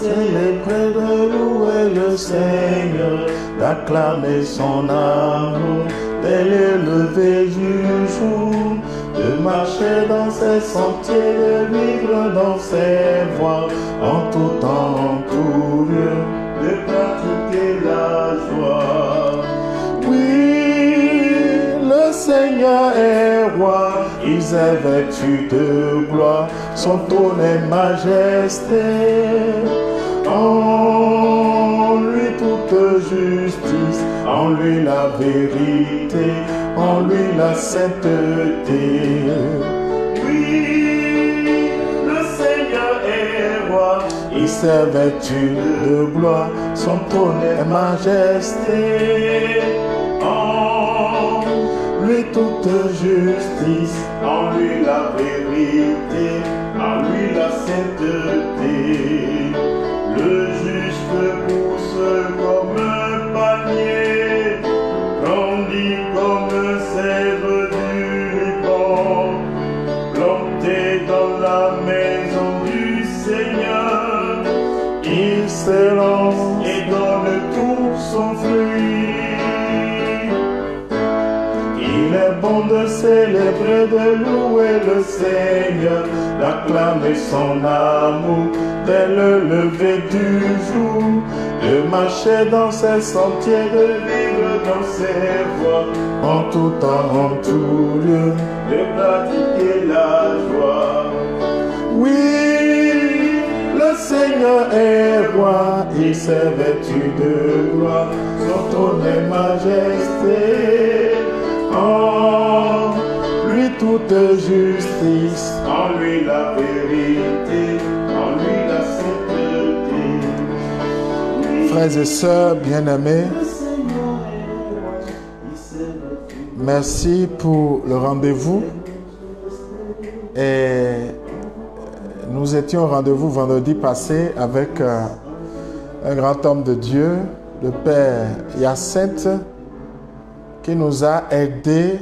célébrer, de louer le Seigneur, d'acclamer son amour, dès le lever du jour, de marcher dans ses sentiers, de vivre dans ses voies, en tout temps, en tout lieu, de pratiquer la joie. Oui, le Seigneur est roi, il est vêtu de gloire, son trône est majesté. En lui toute justice, en lui la vérité, en lui la sainteté. Oui, le Seigneur est roi, il s'est vêtu de gloire, son trône est majesté. En lui toute justice, en lui la vérité, en lui la sainteté. Le juste pousse comme un panier, grandit comme un sève du Liban, planté dans la maison du Seigneur. Il s'élance et donne tout son fruit. Il est bon de célébrer, de louer le Seigneur, d'acclamer son amour dès le lever du jour, de marcher dans ses sentiers, de vivre dans ses voies, en tout temps, en tout lieu, de pratiquer la joie. Oui, le Seigneur est roi, il s'est vêtu de gloire, son trône est majesté. En lui toute justice, en lui la vérité, en lui la sainteté. Frères et sœurs bien-aimés, merci pour le rendez-vous. Et nous étions au rendez-vous vendredi passé avec un grand homme de Dieu, le Père Hyacinthe, qui nous a aidés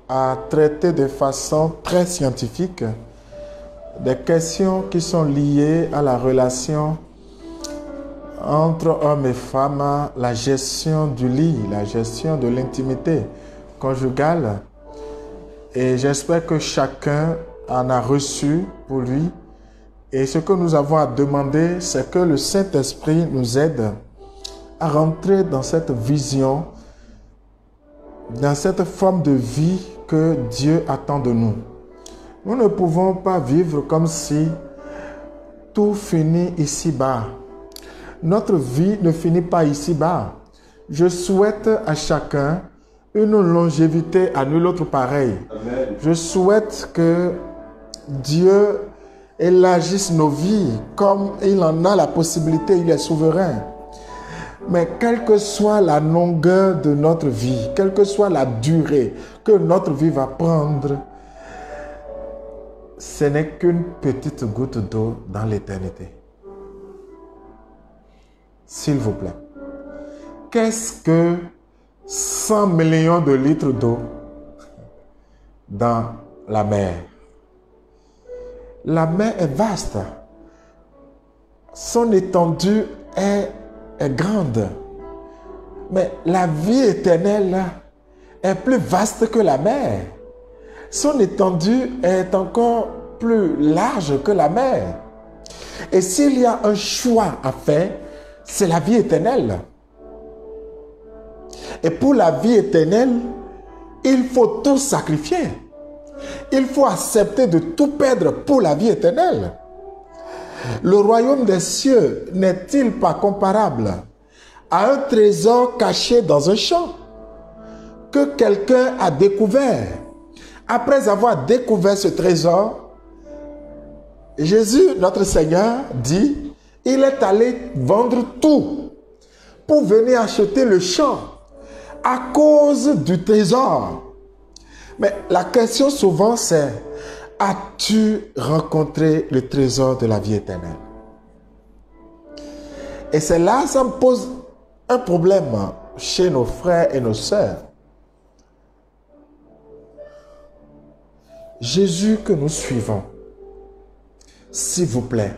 à traiter de façon très scientifique des questions qui sont liées à la relation entre hommes et femmes, la gestion du lit, la gestion de l'intimité conjugale. Et j'espère que chacun en a reçu pour lui. Et ce que nous avons à demander, c'est que le Saint-Esprit nous aide à rentrer dans cette vision, dans cette forme de vie que Dieu attend de nous. Nous ne pouvons pas vivre comme si tout finit ici-bas. Notre vie ne finit pas ici-bas. Je souhaite à chacun une longévité à nul autre pareil. Amen. Je souhaite que Dieu élargisse nos vies comme il en a la possibilité, il est souverain. Mais quelle que soit la longueur de notre vie, quelle que soit la durée que notre vie va prendre, ce n'est qu'une petite goutte d'eau dans l'éternité. S'il vous plaît. Qu'est-ce que 100 millions de litres d'eau dans la mer? La mer est vaste. Son étendue est grande. Mais la vie éternelle est plus vaste que la mer. Son étendue est encore plus large que la mer. Et s'il y a un choix à faire, c'est la vie éternelle. Et pour la vie éternelle, il faut tout sacrifier. Il faut accepter de tout perdre pour la vie éternelle. Le royaume des cieux n'est-il pas comparable à un trésor caché dans un champ que quelqu'un a découvert? Après avoir découvert ce trésor, Jésus, notre Seigneur, dit, il est allé vendre tout pour venir acheter le champ à cause du trésor. Mais la question souvent c'est, as-tu rencontré le trésor de la vie éternelle? Et c'est là, ça me pose un problème chez nos frères et nos sœurs. Jésus que nous suivons, s'il vous plaît,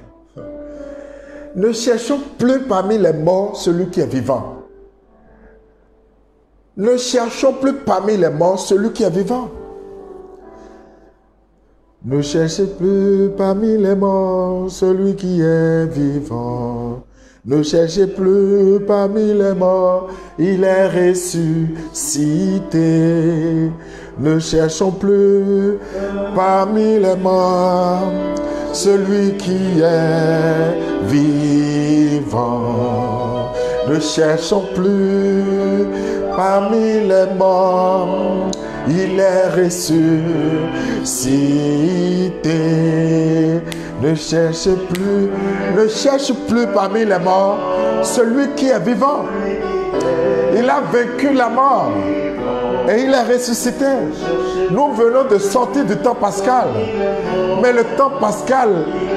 Ne cherchons plus parmi les morts celui qui est vivant. Ne cherchons plus parmi les morts celui qui est vivant. Ne cherchez plus parmi les morts celui qui est vivant. Ne cherchez plus parmi les morts, il est ressuscité. Ne cherchons plus parmi les morts celui qui est vivant. Ne cherchons plus parmi les morts, il est ressuscité. Ne cherche plus parmi les morts celui qui est vivant. Il a vaincu la mort et il est ressuscité. Nous venons de sortir du temps pascal. Mais le temps pascal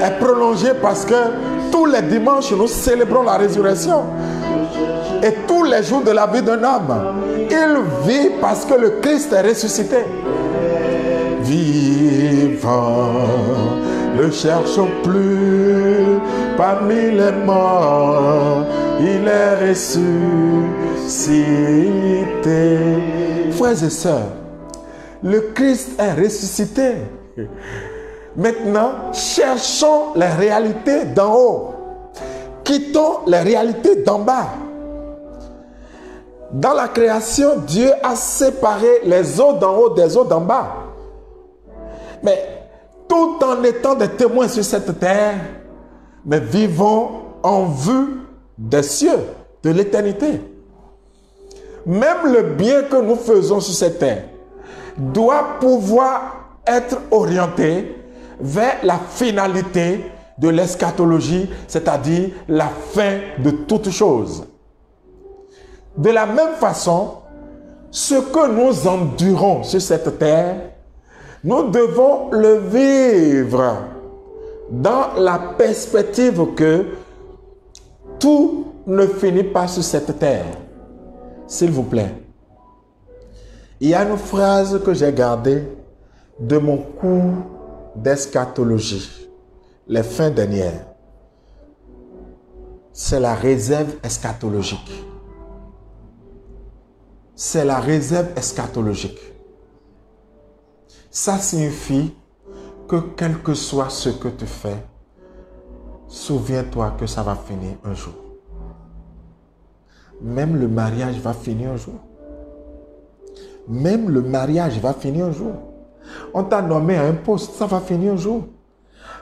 est prolongé parce que tous les dimanches, nous célébrons la résurrection. Et tous les jours de la vie d'un homme, il vit parce que le Christ est ressuscité. Vivant, ne cherchons plus parmi les morts, il est ressuscité. Frères et sœurs, le Christ est ressuscité. Maintenant, cherchons les réalités d'en haut. Quittons les réalités d'en bas. Dans la création, Dieu a séparé les eaux d'en haut des eaux d'en bas. Mais tout en étant des témoins sur cette terre, mais vivons en vue des cieux, de l'éternité. Même le bien que nous faisons sur cette terre doit pouvoir être orienté vers la finalité de l'eschatologie, c'est-à-dire la fin de toutes choses. De la même façon, ce que nous endurons sur cette terre, nous devons le vivre dans la perspective que tout ne finit pas sur cette terre. S'il vous plaît. Il y a une phrase que j'ai gardée de mon cours d'eschatologie, les fins dernières. C'est la réserve eschatologique. C'est la réserve eschatologique. Ça signifie que quel que soit ce que tu fais, souviens-toi que ça va finir un jour. Même le mariage va finir un jour. Même le mariage va finir un jour. On t'a nommé à un poste, ça va finir un jour.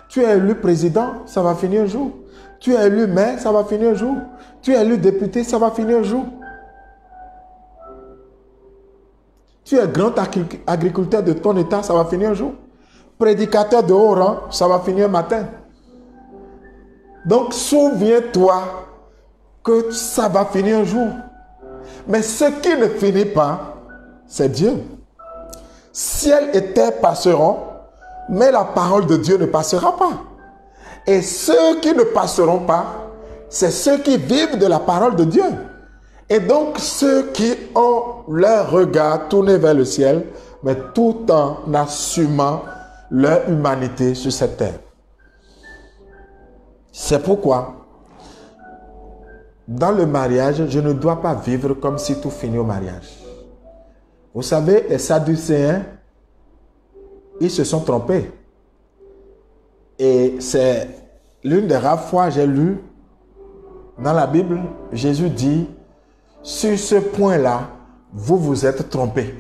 Tu es élu président, ça va finir un jour. Tu es élu maire, ça va finir un jour. Tu es élu député, ça va finir un jour. Tu es grand agriculteur de ton état, ça va finir un jour. Prédicateur de haut rang, ça va finir un matin. Donc souviens-toi que ça va finir un jour. Mais ce qui ne finit pas, c'est Dieu. Ciel et terre passeront, mais la parole de Dieu ne passera pas. Et ceux qui ne passeront pas, c'est ceux qui vivent de la parole de Dieu. Et donc ceux qui ont leur regard tourné vers le ciel, mais tout en assumant leur humanité sur cette terre. C'est pourquoi, dans le mariage, je ne dois pas vivre comme si tout finit au mariage. Vous savez, les Sadducéens, ils se sont trompés. Et c'est l'une des rares fois que j'ai lu dans la Bible, Jésus dit, sur ce point-là, vous vous êtes trompés.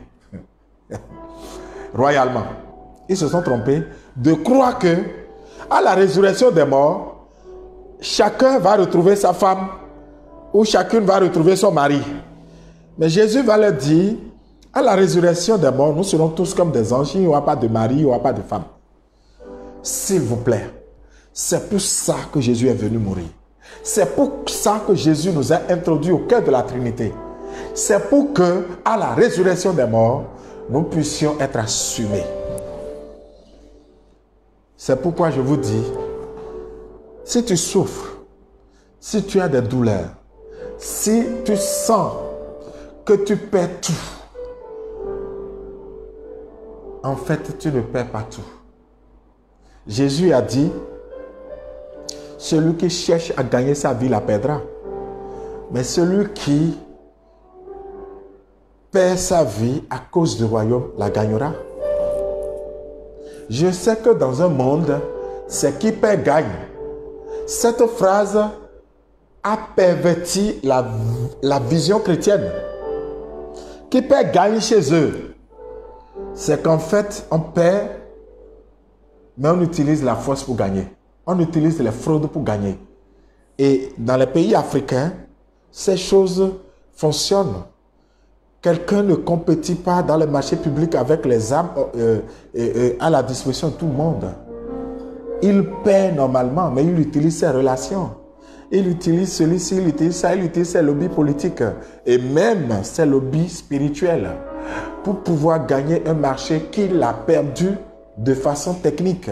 Royalement. Ils se sont trompés de croire que, à la résurrection des morts, chacun va retrouver sa femme ou chacune va retrouver son mari. Mais Jésus va leur dire, à la résurrection des morts, nous serons tous comme des anges, il n'y aura pas de mari, il n'y aura pas de femme. S'il vous plaît, c'est pour ça que Jésus est venu mourir. C'est pour ça que Jésus nous a introduits au cœur de la Trinité. C'est pour que, à la résurrection des morts, nous puissions être assumés. C'est pourquoi je vous dis, si tu souffres, si tu as des douleurs, si tu sens que tu perds tout, en fait, tu ne perds pas tout. Jésus a dit, celui qui cherche à gagner sa vie la perdra. Mais celui qui perd sa vie à cause du royaume la gagnera. Je sais que dans un monde, c'est qui perd gagne. Cette phrase a perverti la vision chrétienne. Qui perd gagne chez eux. C'est qu'en fait, on perd, mais on utilise la force pour gagner. On utilise les fraudes pour gagner. Et dans les pays africains, ces choses fonctionnent. Quelqu'un ne compétit pas dans le marché public avec les armes à la disposition de tout le monde. Il paie normalement, mais il utilise ses relations. Il utilise celui-ci, il utilise ça, il utilise ses lobbies politiques et même ses lobbies spirituels pour pouvoir gagner un marché qu'il a perdu de façon technique.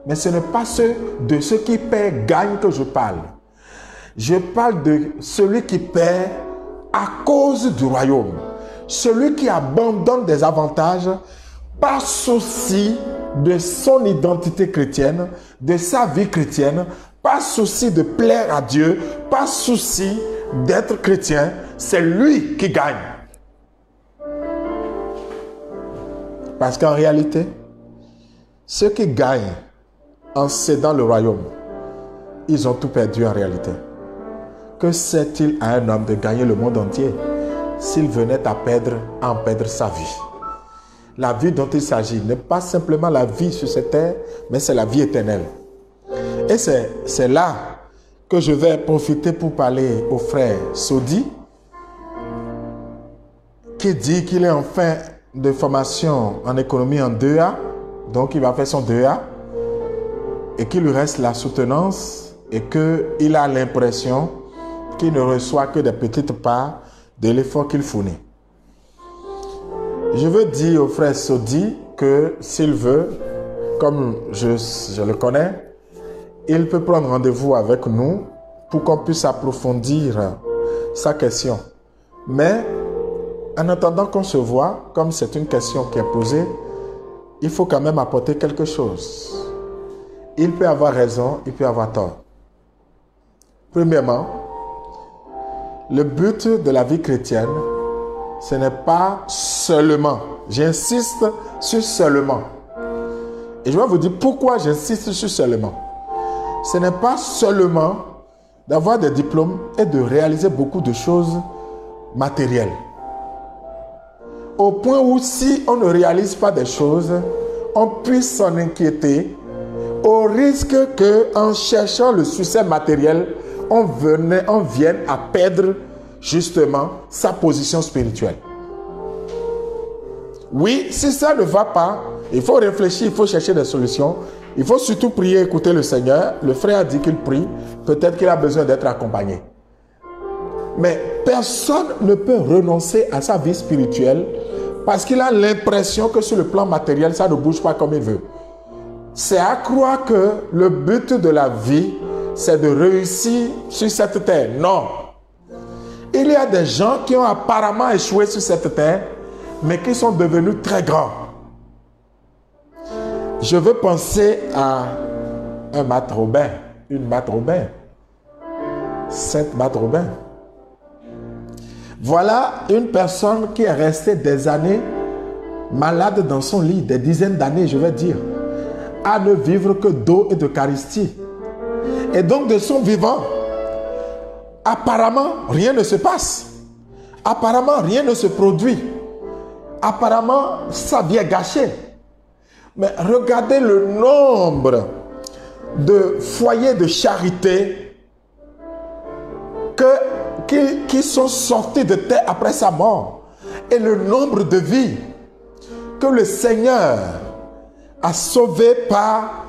Mais ce n'est pas de ceux qui paient gagnent que je parle. Je parle de celui qui paie à cause du royaume. Celui qui abandonne des avantages par souci de son identité chrétienne, de sa vie chrétienne, pas souci de plaire à Dieu, pas souci d'être chrétien, c'est lui qui gagne. Parce qu'en réalité, ceux qui gagnent en cédant le royaume, ils ont tout perdu en réalité. Que sert-il à un homme de gagner le monde entier s'il venait à en perdre sa vie? La vie dont il s'agit n'est pas simplement la vie sur cette terre, mais c'est la vie éternelle. Et c'est là que je vais profiter pour parler au frère Sodi, qui dit qu'il est en fin de formation en économie en 2A, donc il va faire son 2A, et qu'il lui reste la soutenance, et qu'il a l'impression qu'il ne reçoit que des petites parts de l'effort qu'il fournit. Je veux dire au frère Sodi que s'il veut, comme je le connais, il peut prendre rendez-vous avec nous pour qu'on puisse approfondir sa question. Mais en attendant qu'on se voit, comme c'est une question qui est posée, il faut quand même apporter quelque chose. Il peut avoir raison, il peut avoir tort. Premièrement, le but de la vie chrétienne, ce n'est pas seulement, j'insiste sur seulement. Et je vais vous dire pourquoi j'insiste sur seulement. Ce n'est pas seulement d'avoir des diplômes et de réaliser beaucoup de choses matérielles. Au point où si on ne réalise pas des choses, on puisse s'en inquiéter au risque qu'en cherchant le succès matériel, on vienne à perdre justement sa position spirituelle. Oui, si ça ne va pas, il faut réfléchir, il faut chercher des solutions. Il faut surtout prier, écouter le Seigneur. Le frère a dit qu'il prie. Peut-être qu'il a besoin d'être accompagné. Mais personne ne peut renoncer à sa vie spirituelle parce qu'il a l'impression que sur le plan matériel, ça ne bouge pas comme il veut. C'est à croire que le but de la vie, c'est de réussir sur cette terre. Non. Il y a des gens qui ont apparemment échoué sur cette terre, mais qui sont devenus très grands. Je veux penser à un Matt Robin, une Matt Robin, Sainte Matt Robin. Voilà une personne qui est restée des années malade dans son lit, des dizaines d'années, je vais dire, à ne vivre que d'eau et d'Eucharistie. Et donc de son vivant, apparemment, rien ne se passe. Apparemment, rien ne se produit. Apparemment, sa vie est gâchée. Mais regardez le nombre de foyers de charité qui sont sortis de terre après sa mort. Et le nombre de vies que le Seigneur a sauvées par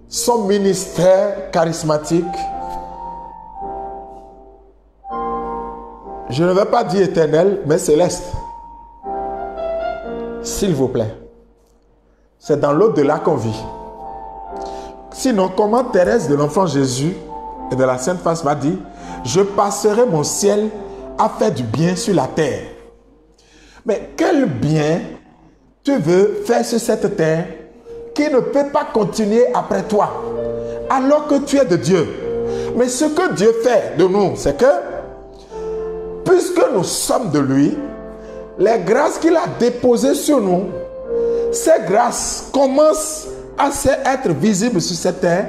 son ministère charismatique. Je ne vais pas dire éternel, mais céleste. S'il vous plaît. C'est dans l'au-delà qu'on vit. Sinon, comment Thérèse de l'Enfant Jésus et de la Sainte Face va dire « Je passerai mon ciel à faire du bien sur la terre ». Mais quel bien tu veux faire sur cette terre qui ne peut pas continuer après toi? alors que tu es de Dieu. Mais ce que Dieu fait de nous, c'est que, puisque nous sommes de lui, les grâces qu'il a déposées sur nous, ces grâces commencent à être visibles sur cette terre,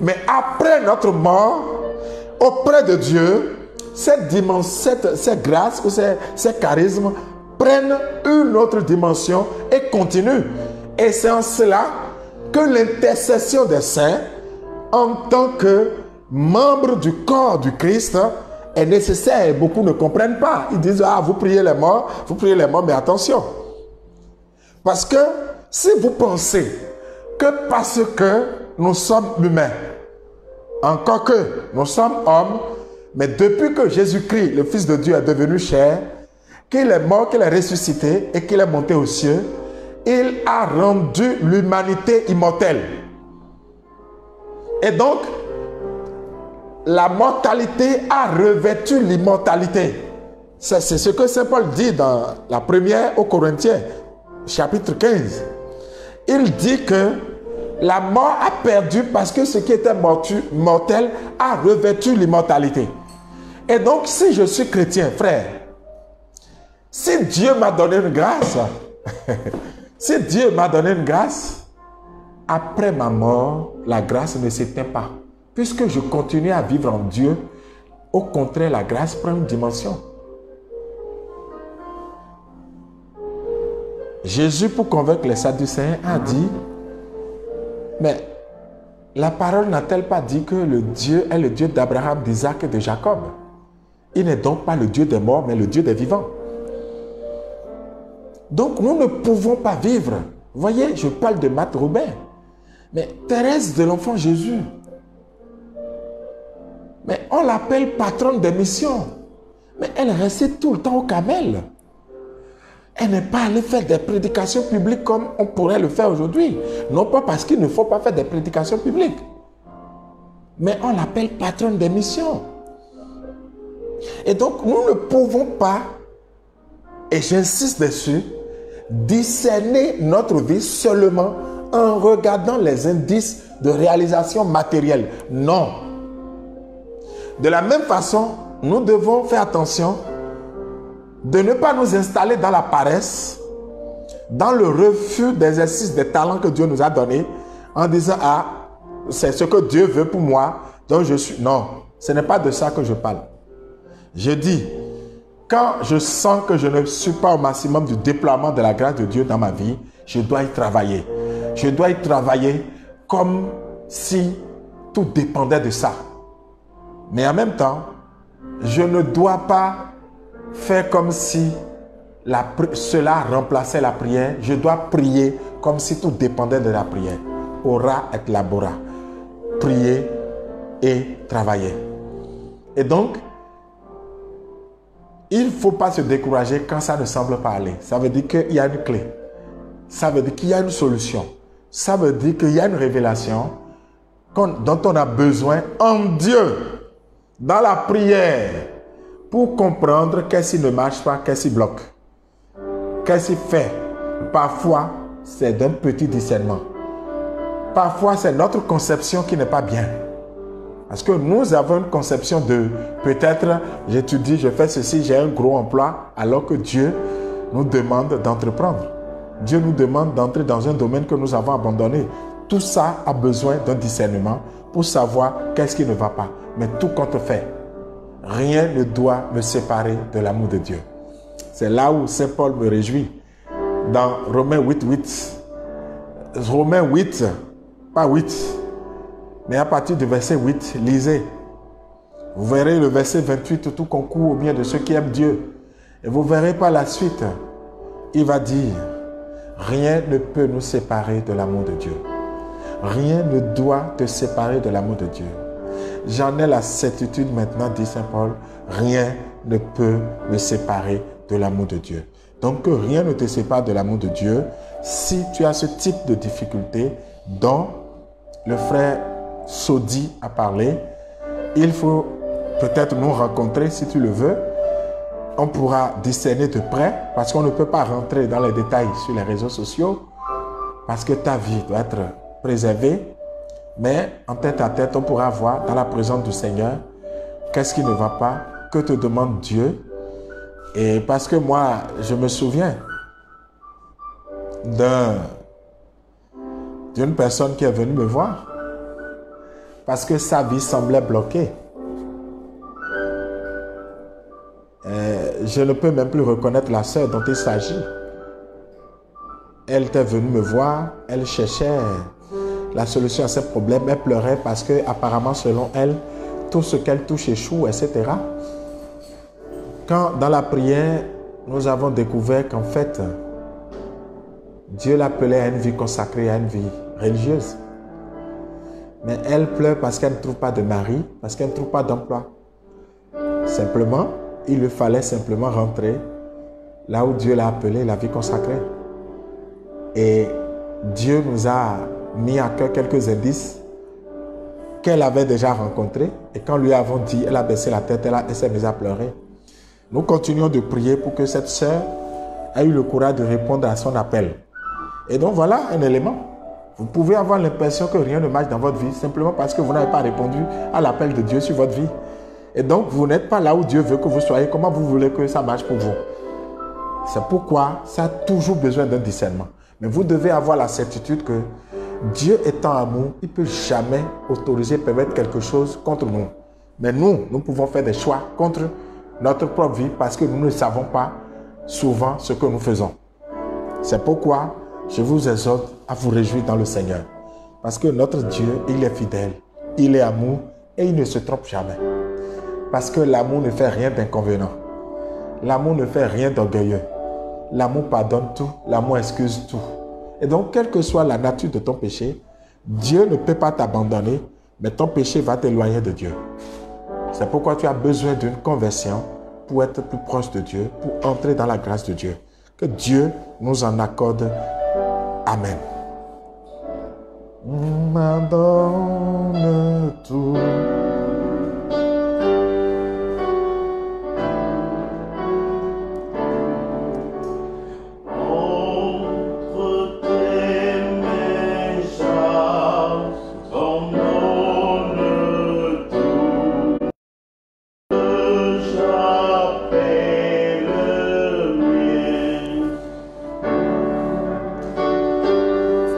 mais après notre mort, auprès de Dieu, ces grâces ou ces charismes prennent une autre dimension et continuent. Et c'est en cela que l'intercession des saints, en tant que membre du corps du Christ, est nécessaire. Et beaucoup ne comprennent pas. Ils disent, ah, vous priez les morts, mais attention. Parce que si vous pensez que parce que nous sommes humains, encore que nous sommes hommes, mais depuis que Jésus-Christ, le Fils de Dieu, est devenu chair, qu'il est mort, qu'il est ressuscité et qu'il est monté aux cieux, il a rendu l'humanité immortelle. Et donc, la mortalité a revêtu l'immortalité. C'est ce que Saint Paul dit dans la première aux Corinthiens, chapitre 15. Il dit que la mort a perdu parce que ce qui était mortel a revêtu l'immortalité. Et donc, si je suis chrétien, frère, si Dieu m'a donné une grâce, si Dieu m'a donné une grâce, après ma mort, la grâce ne s'éteint pas. Puisque je continue à vivre en Dieu, au contraire, la grâce prend une dimension. Jésus, pour convaincre les Sadducéens, a dit, mais la parole n'a-t-elle pas dit que le Dieu est le Dieu d'Abraham, d'Isaac et de Jacob? Il n'est donc pas le Dieu des morts, mais le Dieu des vivants. Donc, nous ne pouvons pas vivre. Vous voyez, je parle de Marthe Robert. Mais Thérèse de l'Enfant Jésus, mais on l'appelle patronne des missions. Mais elle restait tout le temps au Carmel. Elle n'est pas allée faire des prédications publiques comme on pourrait le faire aujourd'hui. Non pas parce qu'il ne faut pas faire des prédications publiques. Mais on l'appelle patronne des missions. Et donc, nous ne pouvons pas, et j'insiste dessus, discerner notre vie seulement en regardant les indices de réalisation matérielle. Non. De la même façon, nous devons faire attention de ne pas nous installer dans la paresse, dans le refus d'exercice des talents que Dieu nous a donnés, en disant, ah, c'est ce que Dieu veut pour moi, donc je suis... Non, ce n'est pas de ça que je parle. Je dis, quand je sens que je ne suis pas au maximum du déploiement de la grâce de Dieu dans ma vie, je dois y travailler. Je dois y travailler comme si tout dépendait de ça. Mais en même temps, je ne dois pas faire comme si cela remplaçait la prière. Je dois prier comme si tout dépendait de la prière. Ora et labora. Prier et travailler. Et donc, il ne faut pas se décourager quand ça ne semble pas aller. Ça veut dire qu'il y a une clé. Ça veut dire qu'il y a une solution. Ça veut dire qu'il y a une révélation dont on a besoin en Dieu, dans la prière, pour comprendre qu'est-ce qui ne marche pas, qu'est-ce qui bloque, qu'est-ce qui fait. Parfois, c'est d'un petit discernement. Parfois, c'est notre conception qui n'est pas bien. Parce que nous avons une conception de peut-être j'étudie, je fais ceci, j'ai un gros emploi, alors que Dieu nous demande d'entreprendre. Dieu nous demande d'entrer dans un domaine que nous avons abandonné. Tout ça a besoin d'un discernement pour savoir qu'est-ce qui ne va pas. Mais tout compte fait, rien ne doit me séparer de l'amour de Dieu. C'est là où Saint Paul me réjouit. Dans Romains 8, Romains 8, pas 8, mais à partir du verset 8, lisez. Vous verrez le verset 28, tout concourt au bien de ceux qui aiment Dieu. Et vous verrez par la suite, il va dire, rien ne peut nous séparer de l'amour de Dieu. Rien ne doit te séparer de l'amour de Dieu. J'en ai la certitude maintenant, dit Saint Paul, rien ne peut me séparer de l'amour de Dieu. Donc que rien ne te sépare de l'amour de Dieu. Si tu as ce type de difficulté dont le frère Sodi a parlé, il faut peut-être nous rencontrer si tu le veux. On pourra discerner de près parce qu'on ne peut pas rentrer dans les détails sur les réseaux sociaux parce que ta vie doit être préservée. Mais en tête à tête, on pourra voir dans la présence du Seigneur qu'est-ce qui ne va pas, que te demande Dieu. Et parce que moi, je me souviens d'une personne qui est venue me voir parce que sa vie semblait bloquée. Je ne peux même plus reconnaître la sœur dont il s'agit. Elle était venue me voir, elle cherchait la solution à ses problèmes, elle pleurait parce que apparemment selon elle, tout ce qu'elle touche échoue, etc. Quand dans la prière, nous avons découvert qu'en fait, Dieu l'appelait à une vie consacrée, à une vie religieuse. Mais elle pleure parce qu'elle ne trouve pas de mari, parce qu'elle ne trouve pas d'emploi. Simplement, il lui fallait simplement rentrer là où Dieu l'a appelé, la vie consacrée. Et Dieu nous a mis à cœur quelques indices qu'elle avait déjà rencontrés. Et quand lui avons dit, elle a baissé la tête, elle s'est mise à pleurer. Nous continuons de prier pour que cette sœur ait eu le courage de répondre à son appel. Et donc voilà un élément. Vous pouvez avoir l'impression que rien ne marche dans votre vie simplement parce que vous n'avez pas répondu à l'appel de Dieu sur votre vie. Et donc vous n'êtes pas là où Dieu veut que vous soyez. Comment vous voulez que ça marche pour vous? C'est pourquoi ça a toujours besoin d'un discernement. Mais vous devez avoir la certitude que Dieu étant amour, il ne peut jamais autoriser, permettre quelque chose contre nous. Mais nous pouvons faire des choix contre notre propre vie parce que nous ne savons pas souvent ce que nous faisons. C'est pourquoi je vous exhorte à vous réjouir dans le Seigneur. Parce que notre Dieu, il est fidèle, il est amour et il ne se trompe jamais. Parce que l'amour ne fait rien d'inconvénient. L'amour ne fait rien d'orgueilleux. L'amour pardonne tout, l'amour excuse tout. Et donc, quelle que soit la nature de ton péché, Dieu ne peut pas t'abandonner, mais ton péché va t'éloigner de Dieu. C'est pourquoi tu as besoin d'une conversion pour être plus proche de Dieu, pour entrer dans la grâce de Dieu. Que Dieu nous en accorde. Amen. M'adonne tout.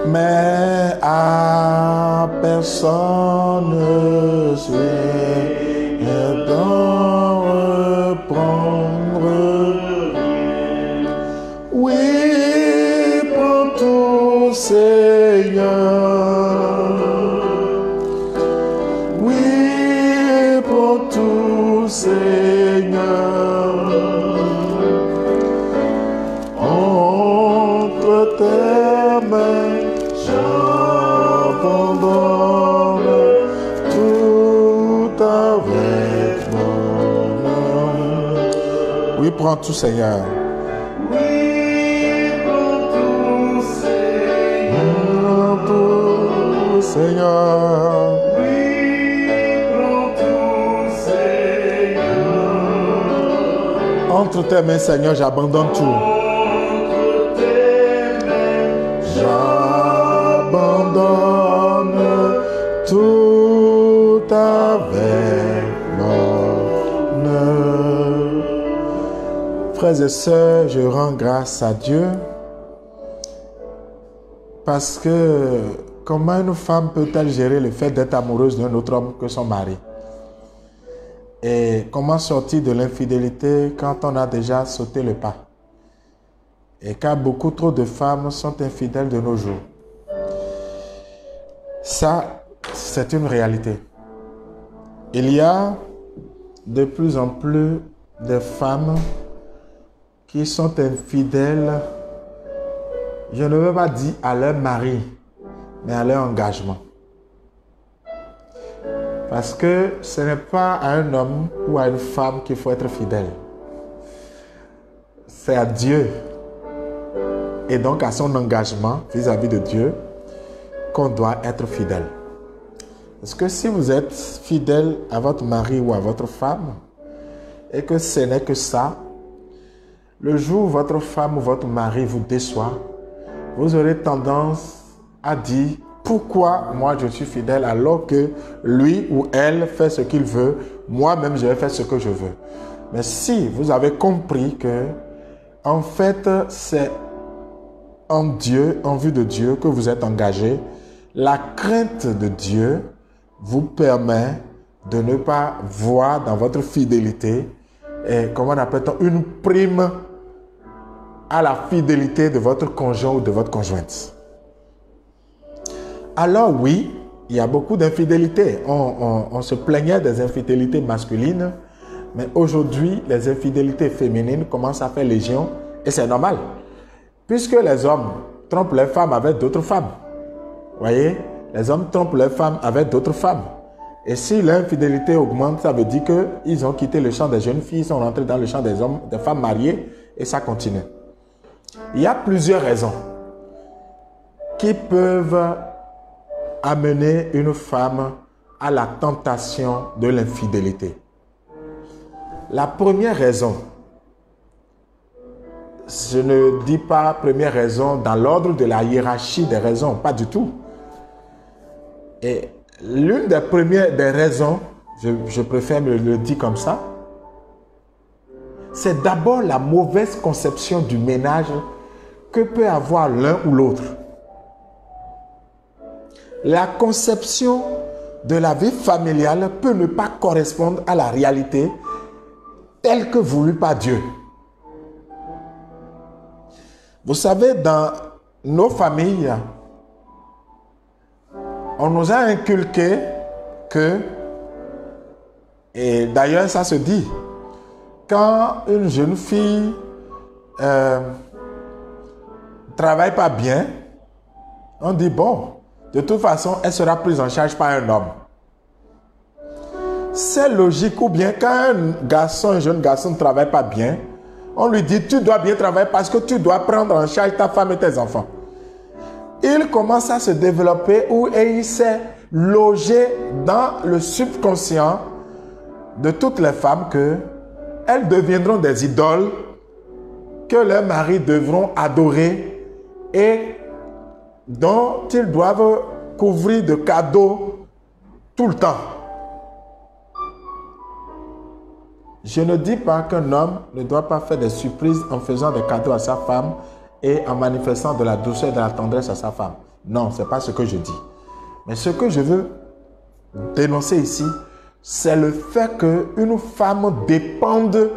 Mais à personne ne sait d'en reprendre. Oui, prends tout, Seigneur. Oui, prends tout, Seigneur. Entre tes mains, j'abandonne tout avec mon âme. Oui, prends tout, Seigneur. Oui, prends tout, Seigneur. Prends tout, Seigneur. Oui, prends tout, Seigneur. Entre tes mains, Seigneur, j'abandonne tout. Entre tes mains, J'abandonne tout avec mon âme. Frères et sœurs, je rends grâce à Dieu parce que comment une femme peut-elle gérer le fait d'être amoureuse d'un autre homme que son mari? Et comment sortir de l'infidélité quand on a déjà sauté le pas? Et car beaucoup trop de femmes sont infidèles de nos jours. Ça, c'est une réalité. Il y a de plus en plus de femmes qui sont infidèles, je ne veux pas dire à leur mari, mais à leur engagement. Parce que ce n'est pas à un homme ou à une femme qu'il faut être fidèle. C'est à Dieu. Et donc à son engagement vis-à-vis de Dieu qu'on doit être fidèle. Parce que si vous êtes fidèle à votre mari ou à votre femme et que ce n'est que ça, le jour où votre femme ou votre mari vous déçoit, vous aurez tendance à dire pourquoi moi je suis fidèle alors que lui ou elle fait ce qu'il veut, moi-même je vais faire ce que je veux. Mais si vous avez compris que en fait c'est en Dieu, en vue de Dieu que vous êtes engagé, la crainte de Dieu vous permet de ne pas voir dans votre fidélité, comment on appelle-t-on, une prime à la fidélité de votre conjoint ou de votre conjointe. Alors oui, il y a beaucoup d'infidélités. On se plaignait des infidélités masculines, mais aujourd'hui, les infidélités féminines commencent à faire légion et c'est normal. Puisque les hommes trompent leurs femmes avec d'autres femmes. Vous voyez, les hommes trompent leurs femmes avec d'autres femmes. Et si l'infidélité augmente, ça veut dire qu'ils ont quitté le champ des jeunes filles, ils sont rentrés dans le champ des hommes, des femmes mariées, et ça continue. Il y a plusieurs raisons qui peuvent amener une femme à la tentation de l'infidélité. La première raison, je ne dis pas première raison dans l'ordre de la hiérarchie des raisons, pas du tout. Et l'une des premières des raisons, je préfère me le dire comme ça, c'est d'abord la mauvaise conception du ménage que peut avoir l'un ou l'autre. La conception de la vie familiale peut ne pas correspondre à la réalité telle que voulue par Dieu. Vous savez, dans nos familles, on nous a inculqué que, et d'ailleurs ça se dit, quand une jeune fille travaille pas bien, on dit bon, de toute façon, elle sera prise en charge par un homme. C'est logique, ou bien quand un jeune garçon ne travaille pas bien, on lui dit tu dois bien travailler parce que tu dois prendre en charge ta femme et tes enfants. Il commence à se développer et il s'est logé dans le subconscient de toutes les femmes qu'elles deviendront des idoles que leurs maris devront adorer et dont ils doivent couvrir de cadeaux tout le temps. Je ne dis pas qu'un homme ne doit pas faire des surprises en faisant des cadeaux à sa femme et en manifestant de la douceur et de la tendresse à sa femme. Non, ce n'est pas ce que je dis. Mais ce que je veux dénoncer ici, c'est le fait qu'une femme dépende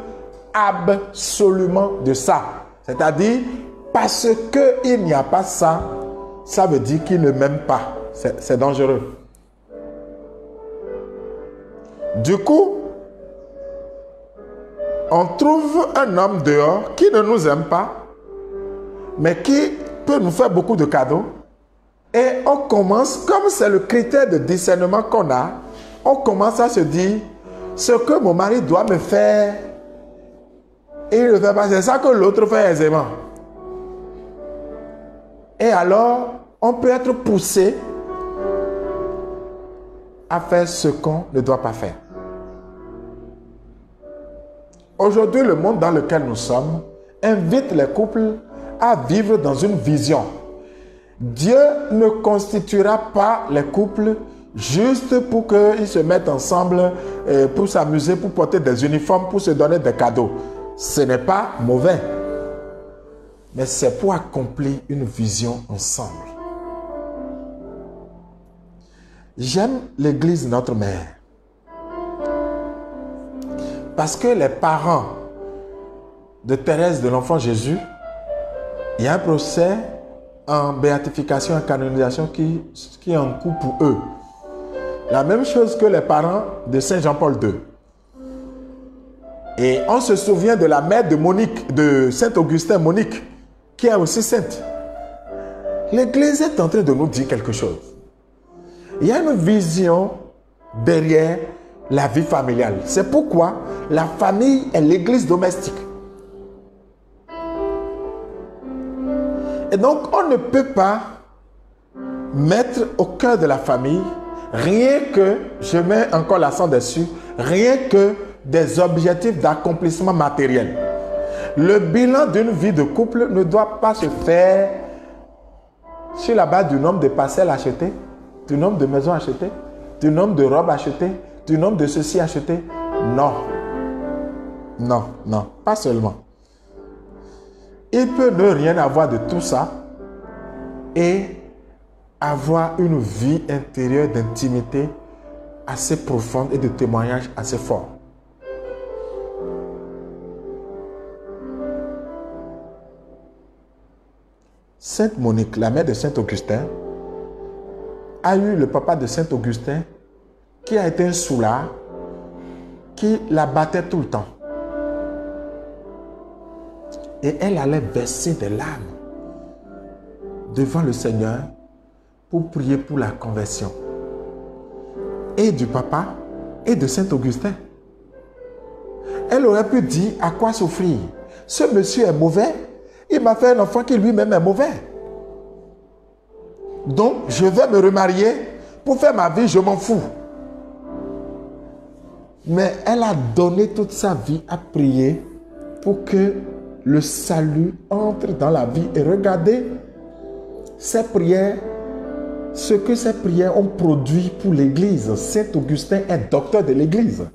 absolument de ça. C'est-à-dire, parce qu'il n'y a pas ça, ça veut dire qu'il ne m'aime pas. C'est dangereux. Du coup, on trouve un homme dehors qui ne nous aime pas, mais qui peut nous faire beaucoup de cadeaux. Et on commence, comme c'est le critère de discernement qu'on a, on commence à se dire, ce que mon mari doit me faire, il ne le fait pas, c'est ça que l'autre fait aisément. Et alors, on peut être poussé à faire ce qu'on ne doit pas faire. Aujourd'hui, le monde dans lequel nous sommes invite les couples à vivre dans une vision. Dieu ne constituera pas les couples juste pour qu'ils se mettent ensemble, pour s'amuser, pour porter des uniformes, pour se donner des cadeaux. Ce n'est pas mauvais. Mais c'est pour accomplir une vision ensemble. J'aime l'église Notre Mère. Parce que les parents de Thérèse de l'Enfant Jésus, il y a un procès en béatification, en canonisation qui est en cours pour eux. La même chose que les parents de Saint Jean-Paul II. Et on se souvient de la mère de Monique, de Saint-Augustin Monique, qui est aussi sainte. L'Église est en train de nous dire quelque chose. Il y a une vision derrière la vie familiale. C'est pourquoi la famille est l'église domestique. Et donc, on ne peut pas mettre au cœur de la famille rien que, je mets encore l'accent dessus, rien que des objectifs d'accomplissement matériel. Le bilan d'une vie de couple ne doit pas se faire sur la base du nombre de parcelles achetées, du nombre de maisons achetées, du nombre de robes achetées, du nombre de ceci acheté. Non. Non, non, pas seulement. Il peut ne rien avoir de tout ça et avoir une vie intérieure d'intimité assez profonde et de témoignage assez fort. Sainte Monique, la mère de Saint Augustin, a eu le papa de Saint Augustin qui a été un soulard, qui la battait tout le temps. Et elle allait verser des larmes devant le Seigneur pour prier pour la conversion. Et du papa et de Saint Augustin. Elle aurait pu dire à quoi souffrir. Ce monsieur est mauvais. Il m'a fait un enfant qui lui-même est mauvais. Donc, je vais me remarier pour faire ma vie, je m'en fous. Mais elle a donné toute sa vie à prier pour que le salut entre dans la vie. Et regardez ces prières, ce que ces prières ont produit pour l'Église. Saint Augustin est docteur de l'Église.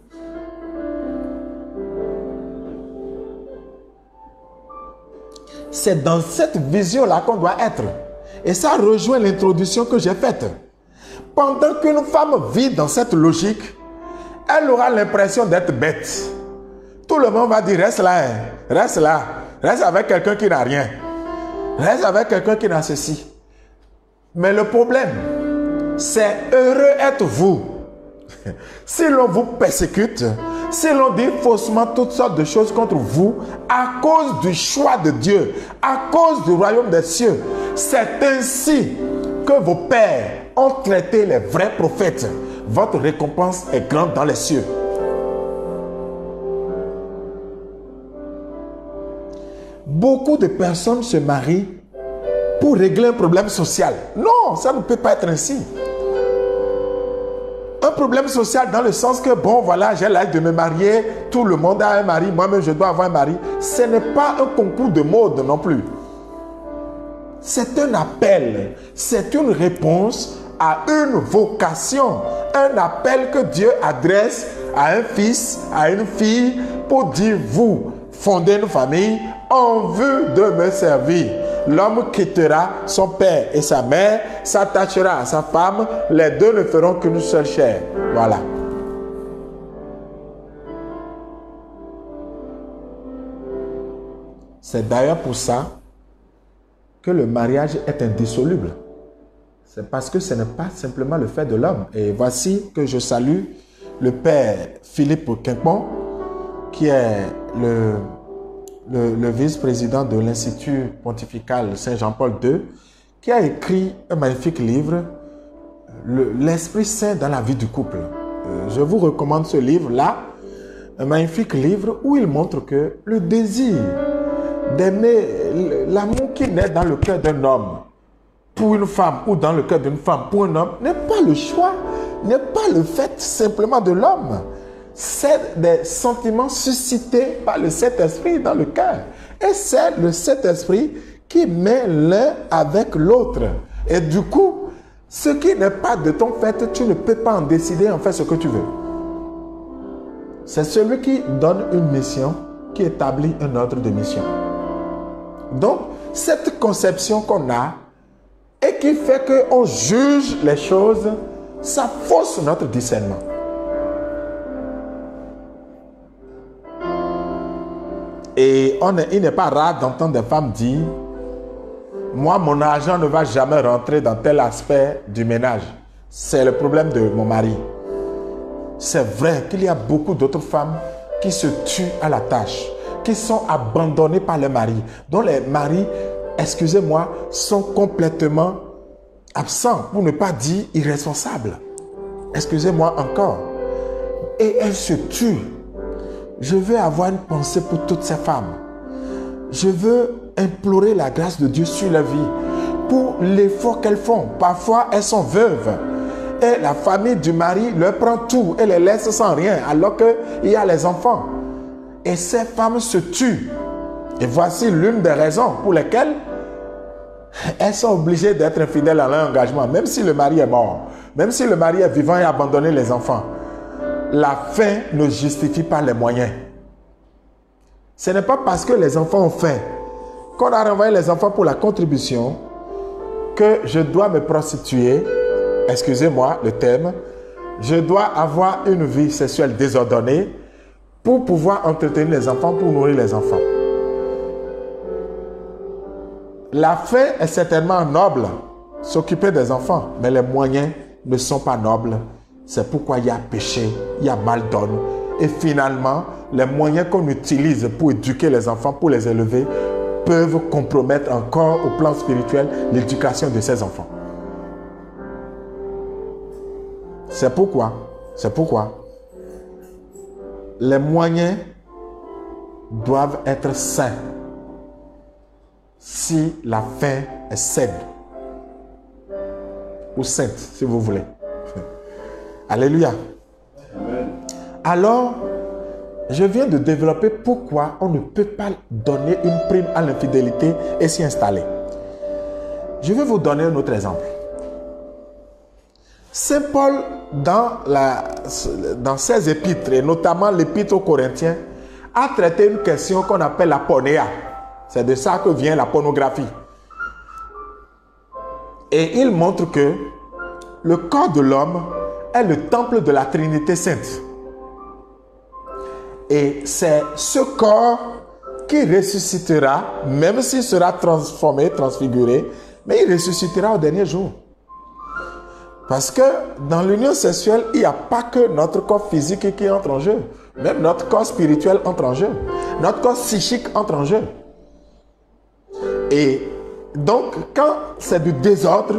C'est dans cette vision-là qu'on doit être. Et ça rejoint l'introduction que j'ai faite. Pendant qu'une femme vit dans cette logique, elle aura l'impression d'être bête. Tout le monde va dire, reste là, hein. Reste là. Reste avec quelqu'un qui n'a rien. Reste avec quelqu'un qui n'a ceci. Mais le problème, c'est heureux êtes-vous. Si l'on vous persécute, si l'on dit faussement toutes sortes de choses contre vous, à cause du choix de Dieu, à cause du royaume des cieux, c'est ainsi que vos pères ont traité les vrais prophètes. Votre récompense est grande dans les cieux. Beaucoup de personnes se marient pour régler un problème social. Non, ça ne peut pas être ainsi. Un problème social dans le sens que, bon, voilà, j'ai l'âge de me marier, tout le monde a un mari, moi-même je dois avoir un mari. Ce n'est pas un concours de mode non plus. C'est un appel, c'est une réponse à une vocation, un appel que Dieu adresse à un fils, à une fille, pour dire, vous, fondez une famille en vue de me servir. L'homme quittera son père et sa mère, s'attachera à sa femme, les deux ne feront qu'une seule chair. Voilà. C'est d'ailleurs pour ça que le mariage est indissoluble. C'est parce que ce n'est pas simplement le fait de l'homme. Et voici que je salue le père Philippe Quimpon, qui est le vice-président de l'Institut pontifical Saint-Jean-Paul II, qui a écrit un magnifique livre, L'Esprit Saint dans la vie du couple. Je vous recommande ce livre-là, un magnifique livre où il montre que le désir d'aimer, l'amour qui naît dans le cœur d'un homme pour une femme ou dans le cœur d'une femme pour un homme n'est pas le choix, n'est pas le fait simplement de l'homme. C'est des sentiments suscités par le Saint-Esprit dans le cœur. Et c'est le Saint-Esprit qui met l'un avec l'autre. Et du coup, ce qui n'est pas de ton fait, tu ne peux pas en décider en faire ce que tu veux. C'est celui qui donne une mission qui établit un ordre de mission. Donc, cette conception qu'on a et qui fait qu'on juge les choses, ça fausse notre discernement. Et il n'est pas rare d'entendre des femmes dire « Moi, mon argent ne va jamais rentrer dans tel aspect du ménage. C'est le problème de mon mari. » C'est vrai qu'il y a beaucoup d'autres femmes qui se tuent à la tâche, qui sont abandonnées par les maris, dont les maris, excusez-moi, sont complètement absents, pour ne pas dire irresponsables. Excusez-moi encore. Et elles se tuent. Je veux avoir une pensée pour toutes ces femmes. Je veux implorer la grâce de Dieu sur leur vie pour l'effort qu'elles font. Parfois, elles sont veuves et la famille du mari leur prend tout et les laisse sans rien alors qu'il y a les enfants. Et ces femmes se tuent. Et voici l'une des raisons pour lesquelles elles sont obligées d'être fidèles à leur engagement, même si le mari est mort, même si le mari est vivant et a abandonné les enfants. La fin ne justifie pas les moyens. Ce n'est pas parce que les enfants ont faim qu'on a renvoyé les enfants pour la contribution que je dois me prostituer, excusez-moi le terme, je dois avoir une vie sexuelle désordonnée pour pouvoir entretenir les enfants, pour nourrir les enfants. La fin est certainement noble, s'occuper des enfants, mais les moyens ne sont pas nobles. C'est pourquoi il y a péché, il y a mal donne. Et finalement, les moyens qu'on utilise pour éduquer les enfants, pour les élever, peuvent compromettre encore au plan spirituel l'éducation de ces enfants. C'est pourquoi les moyens doivent être sains si la fin est saine ou sainte, si vous voulez. Alléluia. Alors, je viens de développer pourquoi on ne peut pas donner une prime à l'infidélité et s'y installer. Je vais vous donner un autre exemple. Saint Paul, dans ses épîtres, et notamment l'épître aux Corinthiens, a traité une question qu'on appelle la pornéa. C'est de ça que vient la pornographie. Et il montre que le corps de l'homme est le temple de la Trinité Sainte. Et c'est ce corps qui ressuscitera, même s'il sera transformé, transfiguré, mais il ressuscitera au dernier jour. Parce que dans l'union sexuelle, il n'y a pas que notre corps physique qui entre en jeu. Même notre corps spirituel entre en jeu. Notre corps psychique entre en jeu. Et donc, quand c'est du désordre,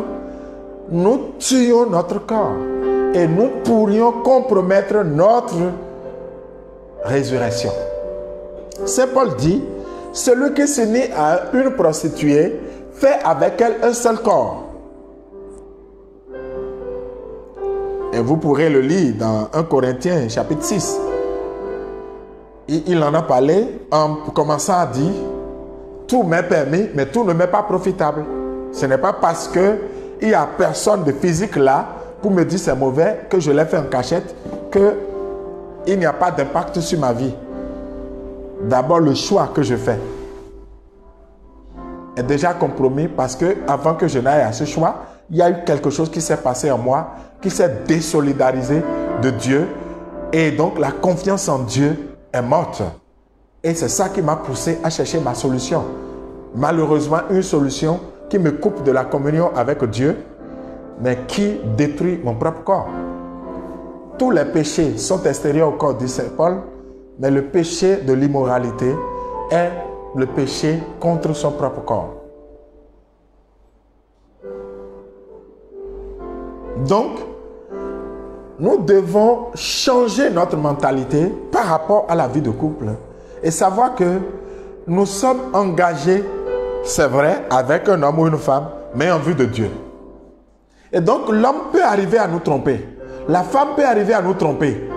nous tuons notre corps. Et nous pourrions compromettre notre résurrection. Saint Paul dit, celui qui s'unit à une prostituée fait avec elle un seul corps. Et vous pourrez le lire dans 1 Corinthiens chapitre 6. Il en a parlé en commençant à dire, tout m'est permis, mais tout ne m'est pas profitable. Ce n'est pas parce qu'il n'y a personne de physique là pour me dire c'est mauvais, que je l'ai fait en cachette, qu'il n'y a pas d'impact sur ma vie. D'abord, le choix que je fais est déjà compromis parce que avant que je n'aille à ce choix, il y a eu quelque chose qui s'est passé en moi, qui s'est désolidarisé de Dieu. Et donc, la confiance en Dieu est morte. Et c'est ça qui m'a poussé à chercher ma solution. Malheureusement, une solution qui me coupe de la communion avec Dieu, mais qui détruit mon propre corps. Tous les péchés sont extérieurs au corps, dit Saint Paul, mais le péché de l'immoralité est le péché contre son propre corps. Donc, nous devons changer notre mentalité par rapport à la vie de couple et savoir que nous sommes engagés, c'est vrai, avec un homme ou une femme, mais en vue de Dieu. Et donc, l'homme peut arriver à nous tromper. La femme peut arriver à nous tromper.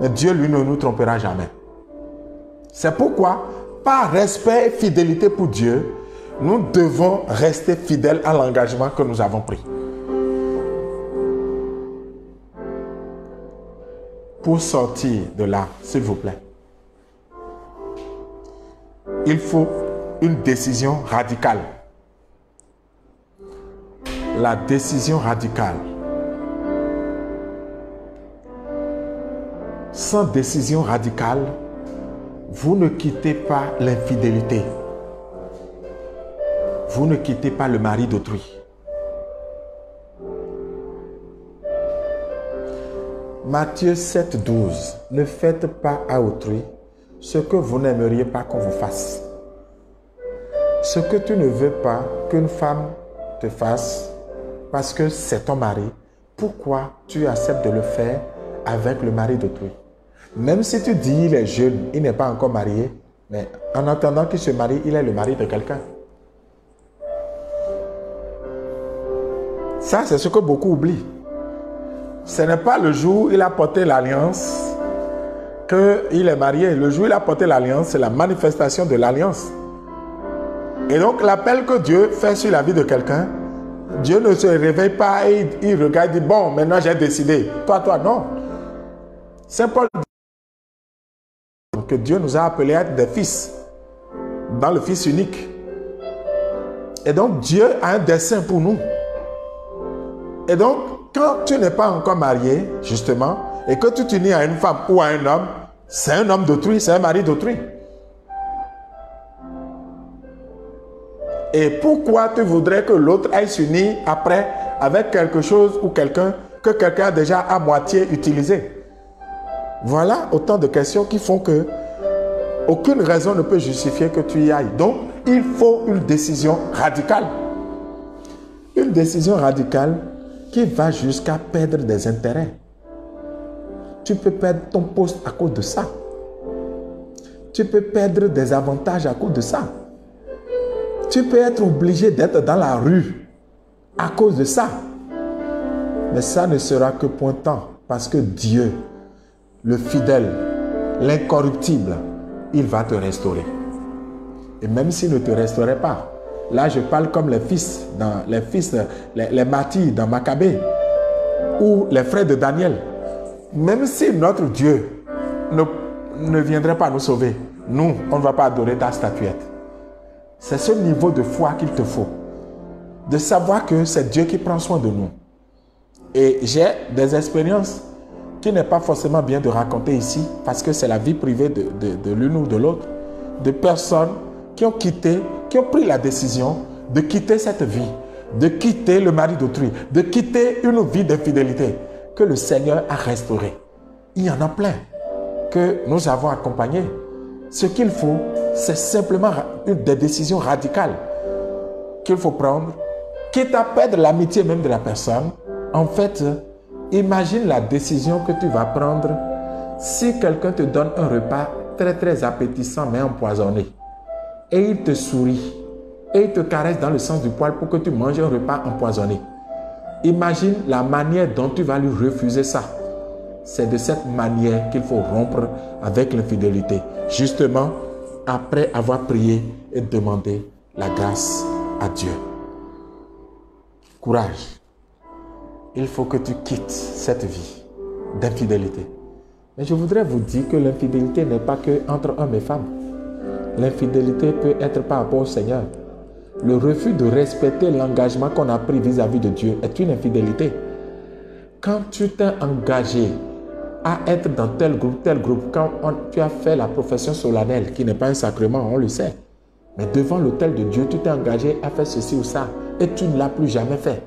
Mais Dieu, lui, ne nous trompera jamais. C'est pourquoi, par respect et fidélité pour Dieu, nous devons rester fidèles à l'engagement que nous avons pris. Pour sortir de là, s'il vous plaît, il faut une décision radicale. La décision radicale. Sans décision radicale, vous ne quittez pas l'infidélité. Vous ne quittez pas le mari d'autrui. Matthieu 7, 12. Ne faites pas à autrui ce que vous n'aimeriez pas qu'on vous fasse. Ce que tu ne veux pas qu'une femme te fasse parce que c'est ton mari, pourquoi tu acceptes de le faire avec le mari d'autrui? Même si tu dis il est jeune, il n'est pas encore marié, mais en attendant qu'il se marie, il est le mari de quelqu'un. Ça, c'est ce que beaucoup oublient. Ce n'est pas le jour où il a porté l'alliance qu'il est marié. Le jour où il a porté l'alliance, c'est la manifestation de l'alliance. Et donc, l'appel que Dieu fait sur la vie de quelqu'un, Dieu ne se réveille pas et il regarde et dit, bon, maintenant j'ai décidé. Toi, non. Saint Paul dit que Dieu nous a appelés à être des fils, dans le Fils unique. Et donc, Dieu a un dessein pour nous. Et donc, quand tu n'es pas encore marié, justement, et que tu t'unis à une femme ou à un homme, c'est un homme d'autrui, c'est un mari d'autrui. Et pourquoi tu voudrais que l'autre aille s'unir après avec quelque chose ou quelqu'un que quelqu'un a déjà à moitié utilisé? Voilà autant de questions qui font que aucune raison ne peut justifier que tu y ailles. Donc, il faut une décision radicale. Une décision radicale qui va jusqu'à perdre des intérêts. Tu peux perdre ton poste à cause de ça. Tu peux perdre des avantages à cause de ça. Tu peux être obligé d'être dans la rue à cause de ça. Mais ça ne sera que pour un temps. Parce que Dieu, le fidèle, l'incorruptible, il va te restaurer. Et même s'il ne te restaurait pas, là je parle comme les martyrs dans Maccabée, ou les frères de Daniel. Même si notre Dieu ne viendrait pas nous sauver, nous, on ne va pas adorer ta statuette. C'est ce niveau de foi qu'il te faut. De savoir que c'est Dieu qui prend soin de nous. Et j'ai des expériences qui n'est pas forcément bien de raconter ici, parce que c'est la vie privée de l'une ou de l'autre, de personnes qui ont pris la décision de quitter cette vie, de quitter le mari d'autrui, de quitter une vie d'infidélité que le Seigneur a restaurée. Il y en a plein que nous avons accompagnés. Ce qu'il faut, c'est simplement des décisions radicales qu'il faut prendre, quitte à perdre l'amitié même de la personne. En fait, imagine la décision que tu vas prendre si quelqu'un te donne un repas très très appétissant mais empoisonné. Et il te sourit et il te caresse dans le sens du poil pour que tu manges un repas empoisonné. Imagine la manière dont tu vas lui refuser ça. C'est de cette manière qu'il faut rompre avec l'infidélité. Justement, après avoir prié et demandé la grâce à Dieu. Courage. Il faut que tu quittes cette vie d'infidélité. Mais je voudrais vous dire que l'infidélité n'est pas que entre hommes et femmes. L'infidélité peut être par rapport au Seigneur. Le refus de respecter l'engagement qu'on a pris vis-à-vis de Dieu est une infidélité. Quand tu t'es engagé à être dans tel groupe, quand tu as fait la profession solennelle, qui n'est pas un sacrement, on le sait. Mais devant l'autel de Dieu, tu t'es engagé à faire ceci ou ça, et tu ne l'as plus jamais fait.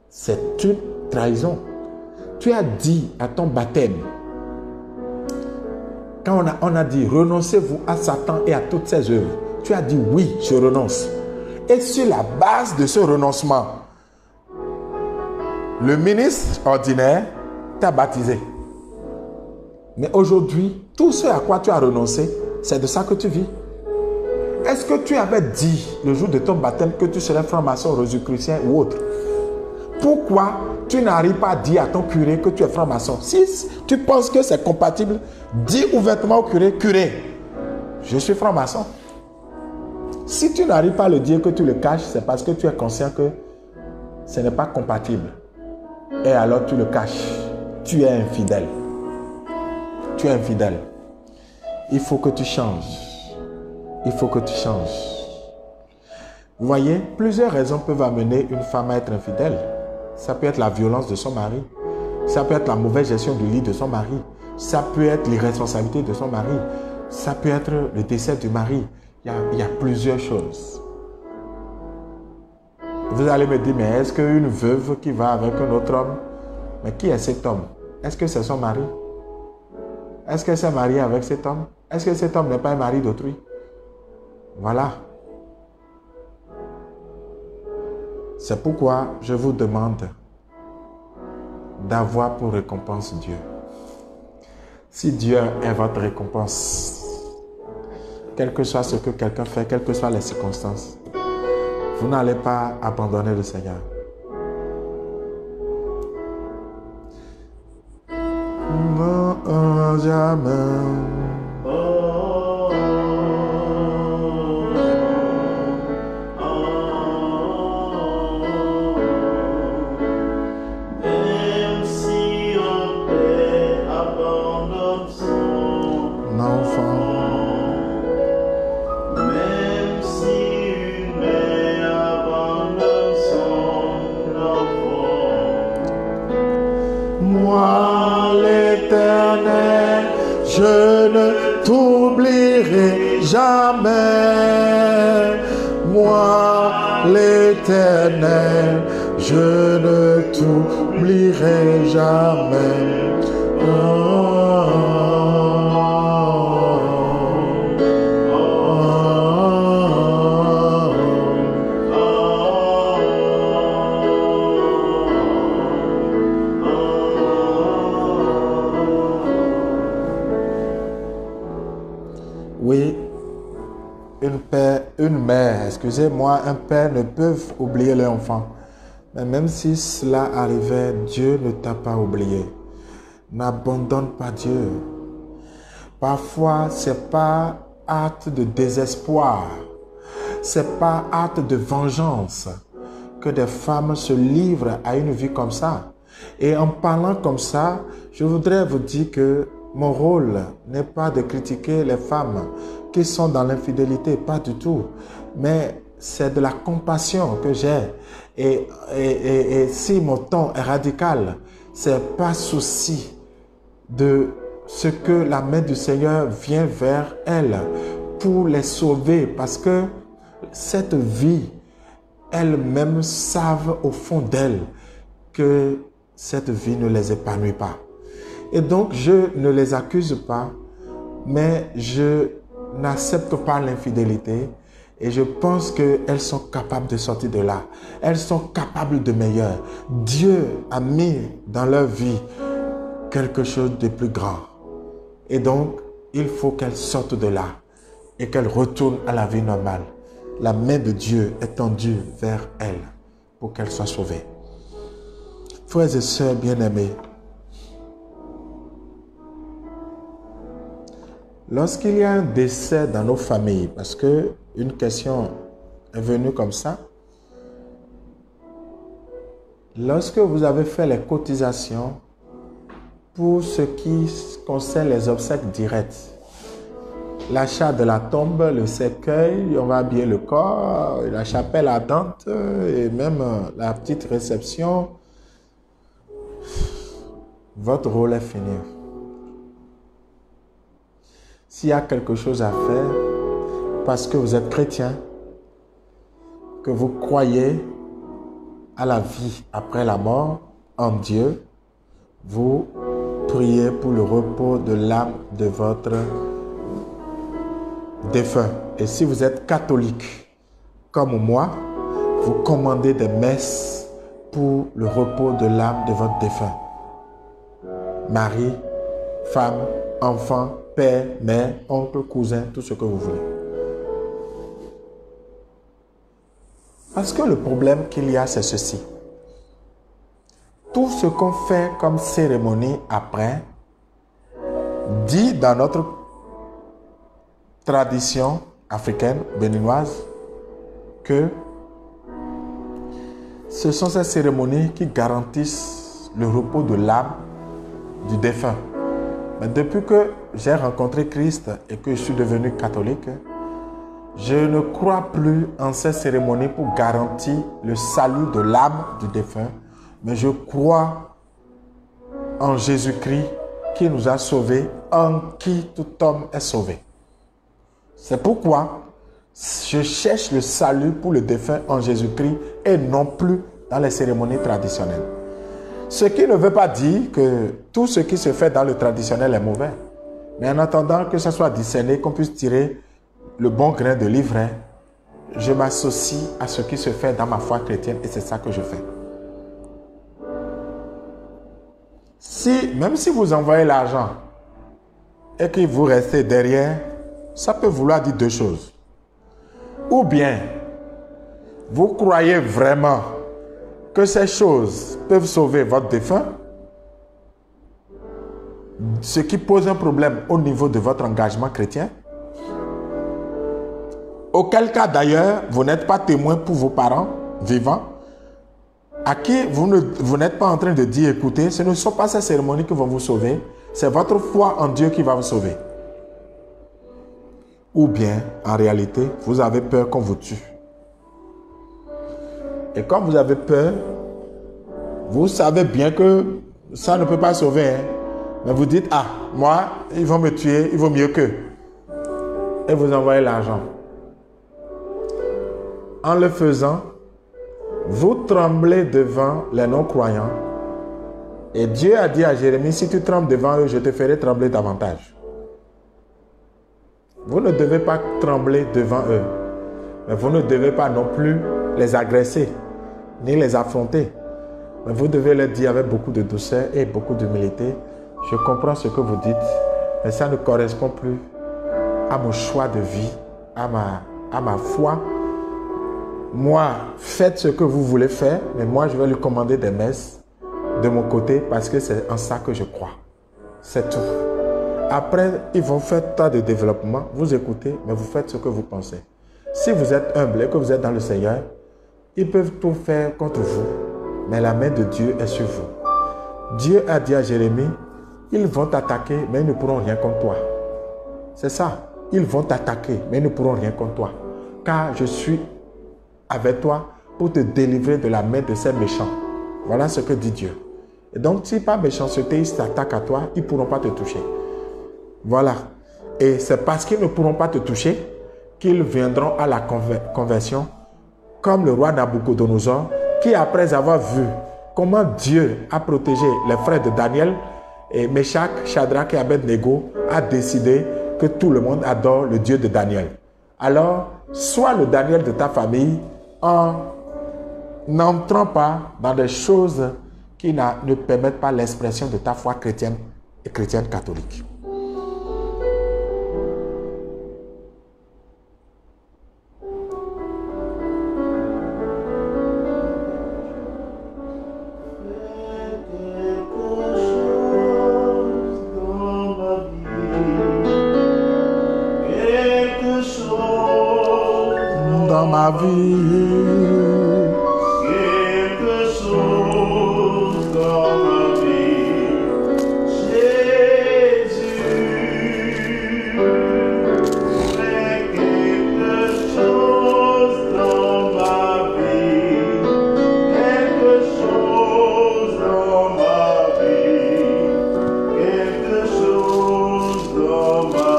C'est une trahison. Tu as dit à ton baptême, quand on a dit renoncez-vous à Satan et à toutes ses œuvres, tu as dit oui, je renonce. Et sur la base de ce renoncement, le ministre ordinaire t'a baptisé. Mais aujourd'hui, tout ce à quoi tu as renoncé, c'est de ça que tu vis. Est-ce que tu avais dit le jour de ton baptême que tu serais franc-maçon, rosicrucien ou autre? Pourquoi tu n'arrives pas à dire à ton curé que tu es franc-maçon? Si tu penses que c'est compatible, dis ouvertement au curé, curé, je suis franc-maçon. Si tu n'arrives pas à le dire, que tu le caches, c'est parce que tu es conscient que ce n'est pas compatible. Et alors tu le caches. Tu es infidèle. Tu es infidèle. Il faut que tu changes. Il faut que tu changes. Vous voyez, plusieurs raisons peuvent amener une femme à être infidèle. Ça peut être la violence de son mari. Ça peut être la mauvaise gestion du lit de son mari. Ça peut être l'irresponsabilité de son mari. Ça peut être le décès du mari. Il y a plusieurs choses. Vous allez me dire, mais est-ce qu'une veuve qui va avec un autre homme, mais qui est cet homme? Est-ce que c'est son mari? Est-ce qu'elle s'est mariée avec cet homme? Est-ce que cet homme n'est pas un mari d'autrui? Voilà. C'est pourquoi je vous demande d'avoir pour récompense Dieu. Si Dieu est votre récompense, quel que soit ce que quelqu'un fait, quelles que soient les circonstances, vous n'allez pas abandonner le Seigneur. Non, jamais. l'Éternel, je ne t'oublierai jamais. Moi, l'Éternel, je ne t'oublierai jamais. Oui, une mère, excusez-moi, un père ne peut oublier leur enfant. Mais même si cela arrivait, Dieu ne t'a pas oublié. N'abandonne pas Dieu. Parfois, c'est pas acte de désespoir, c'est pas acte de vengeance que des femmes se livrent à une vie comme ça. Et en parlant comme ça, je voudrais vous dire que mon rôle n'est pas de critiquer les femmes qui sont dans l'infidélité, pas du tout. Mais c'est de la compassion que j'ai. Et si mon ton est radical, c'est pas souci de ce que la main du Seigneur vient vers elles pour les sauver. Parce que cette vie, elles-mêmes savent au fond d'elles que cette vie ne les épanouit pas. Et donc, je ne les accuse pas, mais je n'accepte pas l'infidélité et je pense qu'elles sont capables de sortir de là. Elles sont capables de meilleur. Dieu a mis dans leur vie quelque chose de plus grand. Et donc, il faut qu'elles sortent de là et qu'elles retournent à la vie normale. La main de Dieu est tendue vers elles pour qu'elles soient sauvées. Frères et sœurs bien-aimés, lorsqu'il y a un décès dans nos familles, parce que une question est venue comme ça, lorsque vous avez fait les cotisations pour ce qui concerne les obsèques directes, l'achat de la tombe, le cercueil, on va habiller le corps, la chapelle ardente et même la petite réception, votre rôle est fini. S'il y a quelque chose à faire, parce que vous êtes chrétien, que vous croyez à la vie après la mort en Dieu, vous priez pour le repos de l'âme de votre défunt. Et si vous êtes catholique, comme moi, vous commandez des messes pour le repos de l'âme de votre défunt. Mari, femme, enfant, père, mère, oncle, cousin, tout ce que vous voulez. Parce que le problème qu'il y a, c'est ceci. Tout ce qu'on fait comme cérémonie après, dit dans notre tradition africaine, béninoise, que ce sont ces cérémonies qui garantissent le repos de l'âme du défunt. Mais depuis que j'ai rencontré Christ et que je suis devenu catholique, je ne crois plus en ces cérémonies pour garantir le salut de l'âme du défunt, mais je crois en Jésus-Christ qui nous a sauvés, en qui tout homme est sauvé. C'est pourquoi je cherche le salut pour le défunt en Jésus-Christ et non plus dans les cérémonies traditionnelles. Ce qui ne veut pas dire que tout ce qui se fait dans le traditionnel est mauvais. Mais en attendant que ça soit discerné, qu'on puisse tirer le bon grain de livret, je m'associe à ce qui se fait dans ma foi chrétienne et c'est ça que je fais. Même si vous envoyez l'argent et que vous restez derrière, ça peut vouloir dire deux choses. Ou bien, vous croyez vraiment que ces choses peuvent sauver votre défunt, ce qui pose un problème au niveau de votre engagement chrétien. Auquel cas d'ailleurs, vous n'êtes pas témoin pour vos parents vivants, à qui vous n'êtes pas en train de dire, écoutez, ce ne sont pas ces cérémonies qui vont vous sauver, c'est votre foi en Dieu qui va vous sauver. Ou bien, en réalité, vous avez peur qu'on vous tue. Et quand vous avez peur, vous savez bien que ça ne peut pas sauver. Mais vous dites, ah, moi, ils vont me tuer, il vaut mieux qu'eux. Et vous envoyez l'argent. En le faisant, vous tremblez devant les non-croyants. Et Dieu a dit à Jérémie, si tu trembles devant eux, je te ferai trembler davantage. Vous ne devez pas trembler devant eux. Mais vous ne devez pas non plus les agresser, ni les affronter. Mais vous devez leur dire avec beaucoup de douceur et beaucoup d'humilité, je comprends ce que vous dites, mais ça ne correspond plus à mon choix de vie, à ma foi. Moi, faites ce que vous voulez faire, mais moi, je vais lui commander des messes de mon côté parce que c'est en ça que je crois. C'est tout. Après, ils vont faire tas de développement. Vous écoutez, mais vous faites ce que vous pensez. Si vous êtes humble et que vous êtes dans le Seigneur, ils peuvent tout faire contre vous, mais la main de Dieu est sur vous. Dieu a dit à Jérémie, ils vont t'attaquer, mais ils ne pourront rien contre toi. C'est ça. Ils vont t'attaquer, mais ils ne pourront rien contre toi. Car je suis avec toi pour te délivrer de la main de ces méchants. Voilà ce que dit Dieu. Et donc, si par méchanceté, ils s'attaquent à toi, ils ne pourront pas te toucher. Voilà. Et c'est parce qu'ils ne pourront pas te toucher qu'ils viendront à la conversion, comme le roi Nabucodonosor, qui après avoir vu comment Dieu a protégé les frères de Daniel, et Meshach, Shadrach et Abednego, a décidé que tout le monde adore le Dieu de Daniel. Alors, sois le Daniel de ta famille en n'entrant pas dans des choses qui ne permettent pas l'expression de ta foi chrétienne et chrétienne catholique. Dans ma vie, Quelque chose dans ma vie, Jésus, fais quelque chose dans ma vie, quelque chose dans ma vie, quelque chose dans ma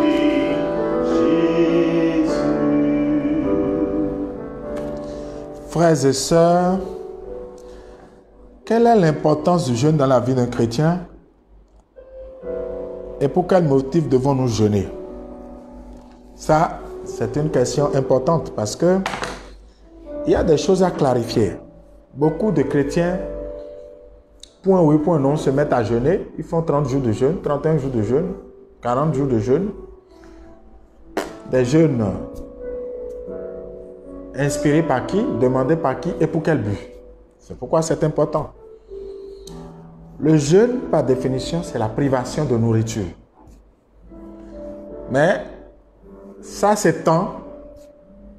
vie, Jésus. frères et sœurs, quelle est l'importance du jeûne dans la vie d'un chrétien et pour quel motif devons-nous jeûner? Ça, c'est une question importante parce que il y a des choses à clarifier. Beaucoup de chrétiens, point oui, point non, se mettent à jeûner. Ils font 30 jours de jeûne, 31 jours de jeûne, 40 jours de jeûne. Des jeûnes inspirés par qui, demandés par qui et pour quel but. C'est pourquoi c'est important. Le jeûne, par définition, c'est la privation de nourriture. Mais ça s'étend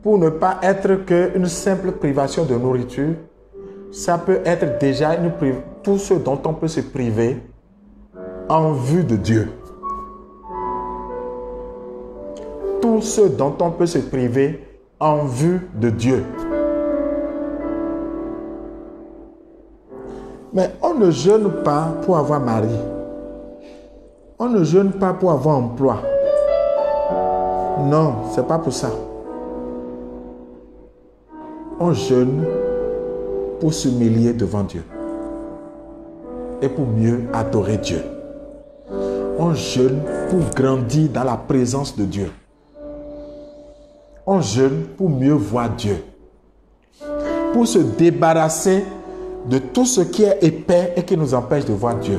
pour ne pas être qu'une simple privation de nourriture. Ça peut être déjà tout ce dont on peut se priver en vue de Dieu. Tout ce dont on peut se priver en vue de Dieu. Mais on ne jeûne pas pour avoir mari. On ne jeûne pas pour avoir emploi. Non, c'est pas pour ça. On jeûne pour s'humilier devant Dieu et pour mieux adorer Dieu. On jeûne pour grandir dans la présence de Dieu. On jeûne pour mieux voir Dieu. Pour se débarrasser de tout ce qui est épais et qui nous empêche de voir Dieu.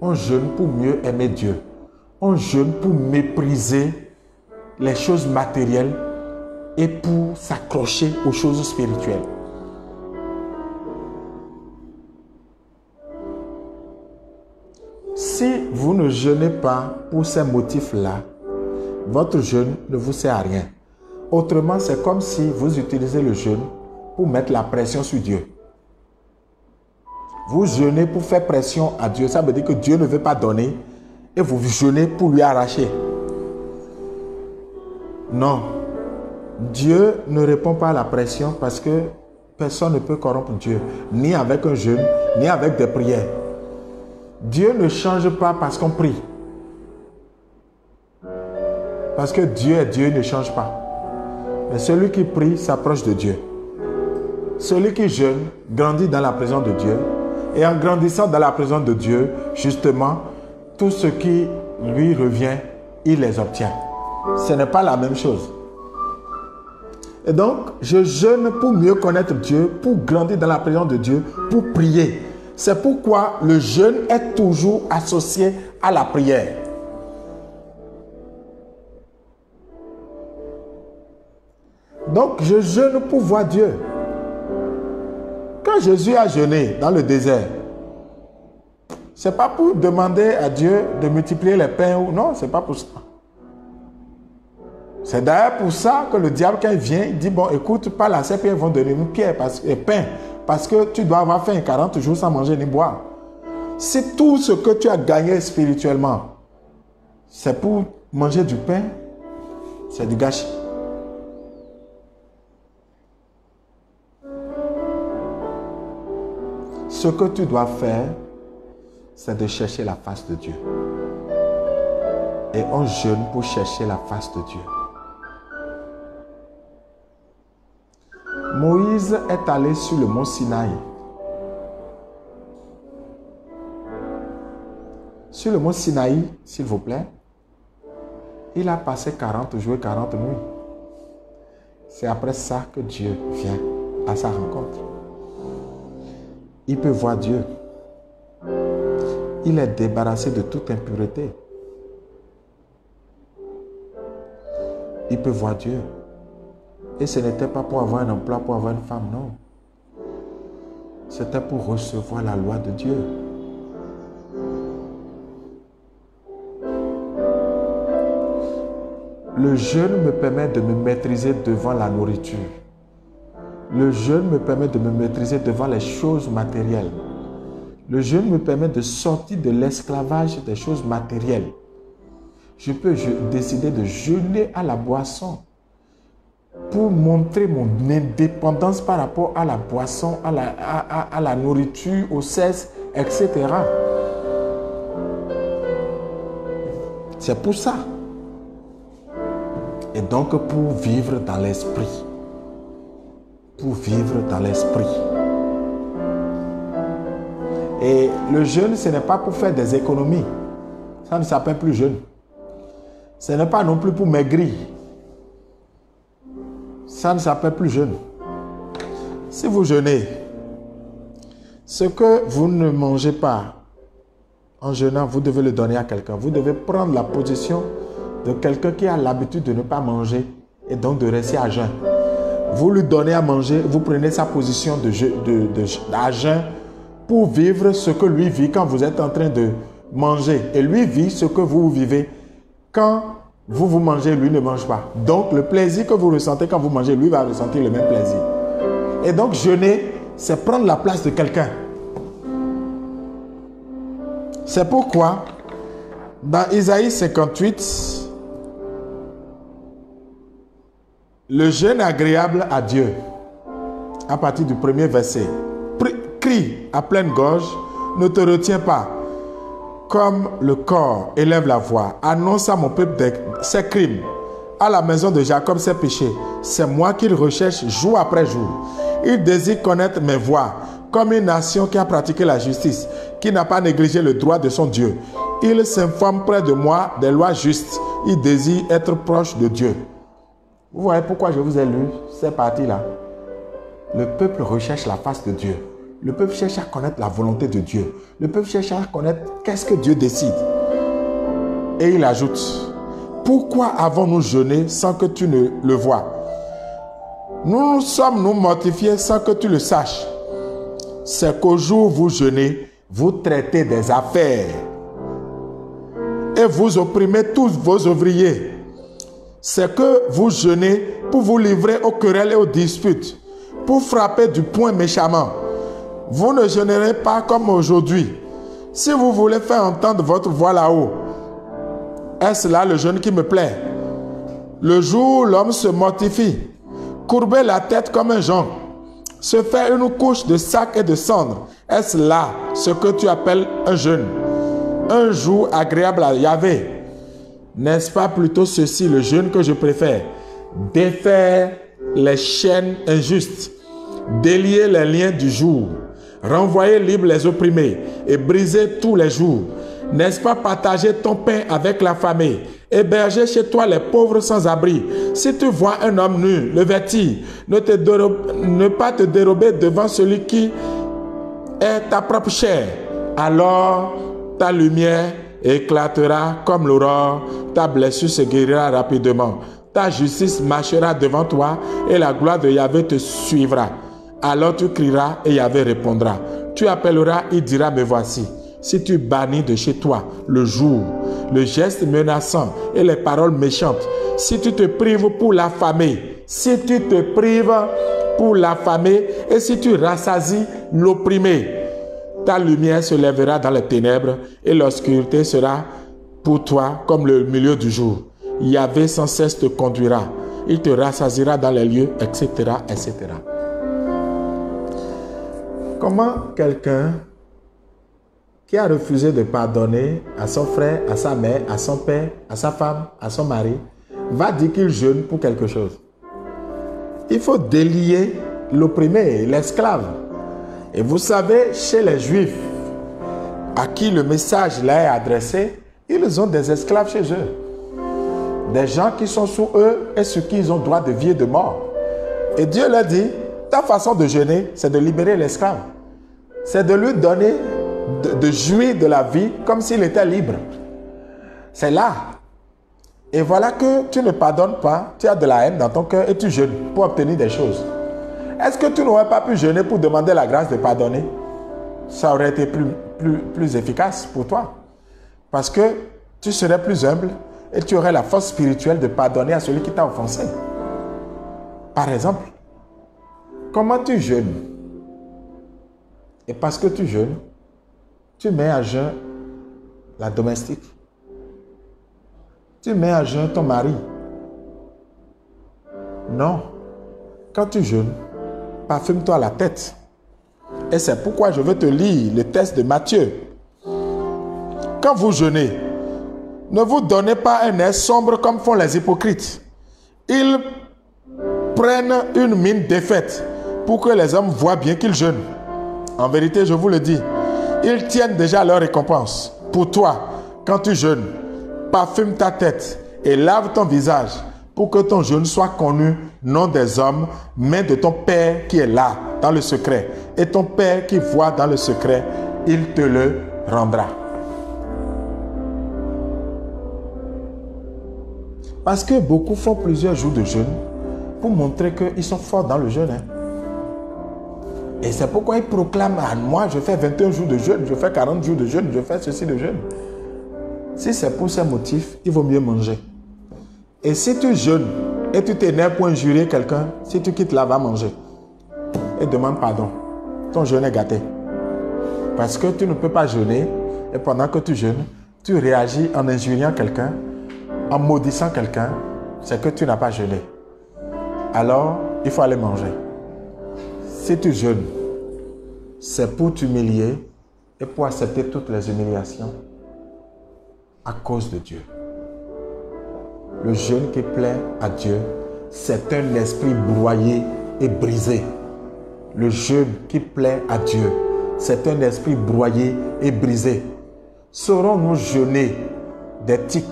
On jeûne pour mieux aimer Dieu. On jeûne pour mépriser les choses matérielles et pour s'accrocher aux choses spirituelles. Si vous ne jeûnez pas pour ces motifs-là, votre jeûne ne vous sert à rien. Autrement, c'est comme si vous utilisez le jeûne pour mettre la pression sur Dieu. Vous jeûnez pour faire pression à Dieu. Ça veut dire que Dieu ne veut pas donner et vous jeûnez pour lui arracher. Non. Dieu ne répond pas à la pression parce que personne ne peut corrompre Dieu, ni avec un jeûne, ni avec des prières. Dieu ne change pas parce qu'on prie. Parce que Dieu est Dieu, il ne change pas. Mais celui qui prie s'approche de Dieu. Celui qui jeûne grandit dans la présence de Dieu. Et en grandissant dans la présence de Dieu, justement, tout ce qui lui revient, il les obtient. Ce n'est pas la même chose. Et donc, je jeûne pour mieux connaître Dieu, pour grandir dans la présence de Dieu, pour prier. C'est pourquoi le jeûne est toujours associé à la prière. Donc, je jeûne pour voir Dieu. Quand Jésus a jeûné dans le désert, ce n'est pas pour demander à Dieu de multiplier les pains ou non, ce n'est pas pour ça. C'est d'ailleurs pour ça que le diable, quand il vient, il dit, bon, écoute, pas là, ces pierres vont donner une pierre et pain, parce que tu dois avoir faim 40 jours sans manger ni boire. Si tout ce que tu as gagné spirituellement, c'est pour manger du pain, c'est du gâchis. Ce que tu dois faire, c'est de chercher la face de Dieu. Et on jeûne pour chercher la face de Dieu. Moïse est allé sur le mont Sinaï. Sur le mont Sinaï, s'il vous plaît, il a passé 40 jours et 40 nuits. C'est après ça que Dieu vient à sa rencontre. Il peut voir Dieu. Il est débarrassé de toute impureté. Il peut voir Dieu. Et ce n'était pas pour avoir un emploi, pour avoir une femme, non. C'était pour recevoir la loi de Dieu. Le jeûne me permet de me maîtriser devant la nourriture. Le jeûne me permet de me maîtriser devant les choses matérielles. Le jeûne me permet de sortir de l'esclavage des choses matérielles. Je peux décider de jeûner à la boisson pour montrer mon indépendance par rapport à la boisson, à la nourriture, au sexe, etc. C'est pour ça. Et donc pour vivre dans l'esprit. Pour vivre dans l'esprit. Et le jeûne, ce n'est pas pour faire des économies. Ça ne s'appelle plus jeûne. Ce n'est pas non plus pour maigrir. Ça ne s'appelle plus jeûne. Si vous jeûnez, ce que vous ne mangez pas en jeûnant, vous devez le donner à quelqu'un. Vous devez prendre la position de quelqu'un qui a l'habitude de ne pas manger et donc de rester à jeûn. Vous lui donnez à manger, vous prenez sa position à jeûn pour vivre ce que lui vit quand vous êtes en train de manger. Et lui vit ce que vous vivez quand vous mangez, lui ne mange pas. Donc le plaisir que vous ressentez quand vous mangez, lui va ressentir le même plaisir. Et donc jeûner, c'est prendre la place de quelqu'un. C'est pourquoi dans Isaïe 58, le jeûne agréable à Dieu, à partir du premier verset, crie à pleine gorge, ne te retiens pas, comme le corps élève la voix, annonce à mon peuple ses crimes, à la maison de Jacob ses péchés. C'est moi qu'il recherche jour après jour. Il désire connaître mes voies, comme une nation qui a pratiqué la justice, qui n'a pas négligé le droit de son Dieu. Il s'informe près de moi des lois justes. Il désire être proche de Dieu. Vous voyez pourquoi je vous ai lu ces parties-là? Le peuple recherche la face de Dieu. Le peuple cherche à connaître la volonté de Dieu. Le peuple cherche à connaître qu'est-ce que Dieu décide. Et il ajoute, pourquoi avons-nous jeûné sans que tu ne le vois? Nous sommes-nous mortifiés sans que tu le saches? C'est qu'au jour où vous jeûnez, vous traitez des affaires et vous opprimez tous vos ouvriers. C'est que vous jeûnez pour vous livrer aux querelles et aux disputes, pour frapper du poing méchamment. Vous ne jeûnerez pas comme aujourd'hui. Si vous voulez faire entendre votre voix là-haut, est-ce là le jeûne qui me plaît? Le jour où l'homme se mortifie, courber la tête comme un jonc, se faire une couche de sac et de cendre, est-ce là ce que tu appelles un jeûne? un jour agréable à Yahvé. N'est-ce pas plutôt ceci le jeûne que je préfère? Défaire les chaînes injustes, délier les liens du jour, renvoyer libres les opprimés et briser tous les jours. N'est-ce pas partager ton pain avec l'affamé, héberger chez toi les pauvres sans abri? Si tu vois un homme nu, le vêtir, ne pas te dérober devant celui qui est ta propre chair, alors ta lumière éclatera comme l'aurore, ta blessure se guérira rapidement, ta justice marchera devant toi et la gloire de Yahvé te suivra. Alors tu crieras et Yahvé répondra. Tu appelleras, il dira, me voici. Si tu bannis de chez toi le jour, le geste menaçant et les paroles méchantes, si tu te prives pour l'affamer, si tu te prives pour l'affamer et si tu rassasies l'opprimé, ta lumière se lèvera dans les ténèbres et l'obscurité sera pour toi comme le milieu du jour. Yahvé sans cesse te conduira, il te rassasiera dans les lieux, etc., etc. Comment quelqu'un qui a refusé de pardonner à son frère, à sa mère, à son père, à sa femme, à son mari, va dire qu'il jeûne pour quelque chose? Il faut délier l'opprimé, l'esclave. Et vous savez, chez les Juifs, à qui le message là est adressé, ils ont des esclaves chez eux. Des gens qui sont sous eux et sur qui ils ont droit de vie et de mort. Et Dieu leur dit, ta façon de jeûner, c'est de libérer l'esclave. C'est de lui donner, de jouir de la vie comme s'il était libre. C'est là. Et voilà que tu ne pardonnes pas, tu as de la haine dans ton cœur et tu jeûnes pour obtenir des choses. Est-ce que tu n'aurais pas pu jeûner pour demander la grâce de pardonner? Ça aurait été plus efficace pour toi. Parce que tu serais plus humble et tu aurais la force spirituelle de pardonner à celui qui t'a offensé. Par exemple, comment tu jeûnes? Et parce que tu jeûnes, tu mets à jeun la domestique. Tu mets à jeun ton mari. Non. Quand tu jeûnes, parfume-toi la tête. Et c'est pourquoi je veux te lire le texte de Matthieu. Quand vous jeûnez, ne vous donnez pas un air sombre comme font les hypocrites. Ils prennent une mine défaite pour que les hommes voient bien qu'ils jeûnent. En vérité, je vous le dis, ils tiennent déjà leur récompense. Pour toi, quand tu jeûnes, parfume ta tête et lave ton visage pour que ton jeûne soit connu, non des hommes, mais de ton Père qui est là, dans le secret. Et ton Père qui voit dans le secret, il te le rendra. Parce que beaucoup font plusieurs jours de jeûne pour montrer qu'ils sont forts dans le jeûne. Et c'est pourquoi ils proclament, ah, moi je fais 21 jours de jeûne, je fais 40 jours de jeûne, je fais ceci de jeûne. Si c'est pour ces motifs, il vaut mieux manger. Et si tu jeûnes et tu t'énerves pour injurier quelqu'un, si tu quittes là, va manger. Et demande pardon. Ton jeûne est gâté. Parce que tu ne peux pas jeûner et pendant que tu jeûnes, tu réagis en injuriant quelqu'un, en maudissant quelqu'un, c'est que tu n'as pas jeûné. Alors, il faut aller manger. Si tu jeûnes, c'est pour t'humilier et pour accepter toutes les humiliations à cause de Dieu. Le jeûne qui plaît à Dieu, c'est un esprit broyé et brisé. Le jeûne qui plaît à Dieu, c'est un esprit broyé et brisé. Saurons-nous jeûner des tics,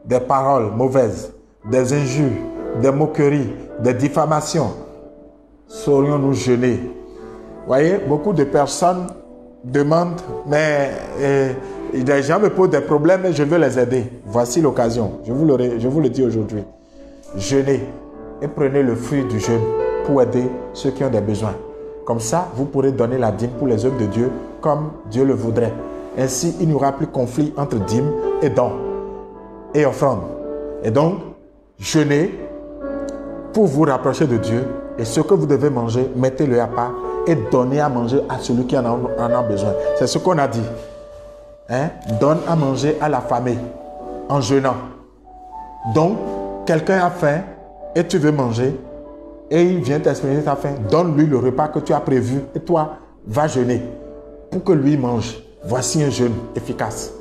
des paroles mauvaises, des injures, des moqueries, des diffamations? Saurions-nous jeûner? Voyez, beaucoup de personnes demandent, mais les gens me posent des problèmes et je veux les aider. Voici l'occasion, je vous le dis aujourd'hui. Jeûnez et prenez le fruit du jeûne pour aider ceux qui ont des besoins. Comme ça, vous pourrez donner la dîme pour les œuvres de Dieu comme Dieu le voudrait. Ainsi, il n'y aura plus conflit entre dîme et dons et offrande. Et donc, jeûnez pour vous rapprocher de Dieu. Et ce que vous devez manger, mettez-le à part et donnez à manger à celui qui en a besoin. C'est ce qu'on a dit. Donne à manger à l'affamé en jeûnant. Donc, quelqu'un a faim et tu veux manger et il vient t'exprimer ta faim. Donne-lui le repas que tu as prévu et toi, va jeûner pour que lui mange. Voici un jeûne efficace.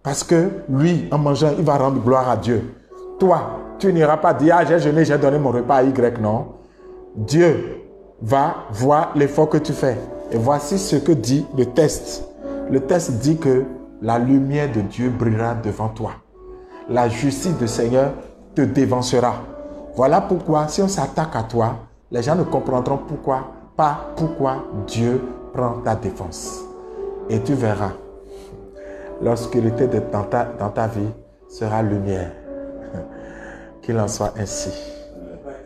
Parce que lui, en mangeant, il va rendre gloire à Dieu. Toi, tu n'iras pas dire, ah, j'ai jeûné, j'ai donné mon repas à Y, non. Dieu va voir l'effort que tu fais. Et voici ce que dit le test. Le test dit que la lumière de Dieu brillera devant toi. La justice du Seigneur te dévancera. Voilà pourquoi, si on s'attaque à toi, les gens ne comprendront pas pourquoi Dieu prend ta défense. Et tu verras, l'obscurité dans ta vie sera lumière. Qu'il en soit ainsi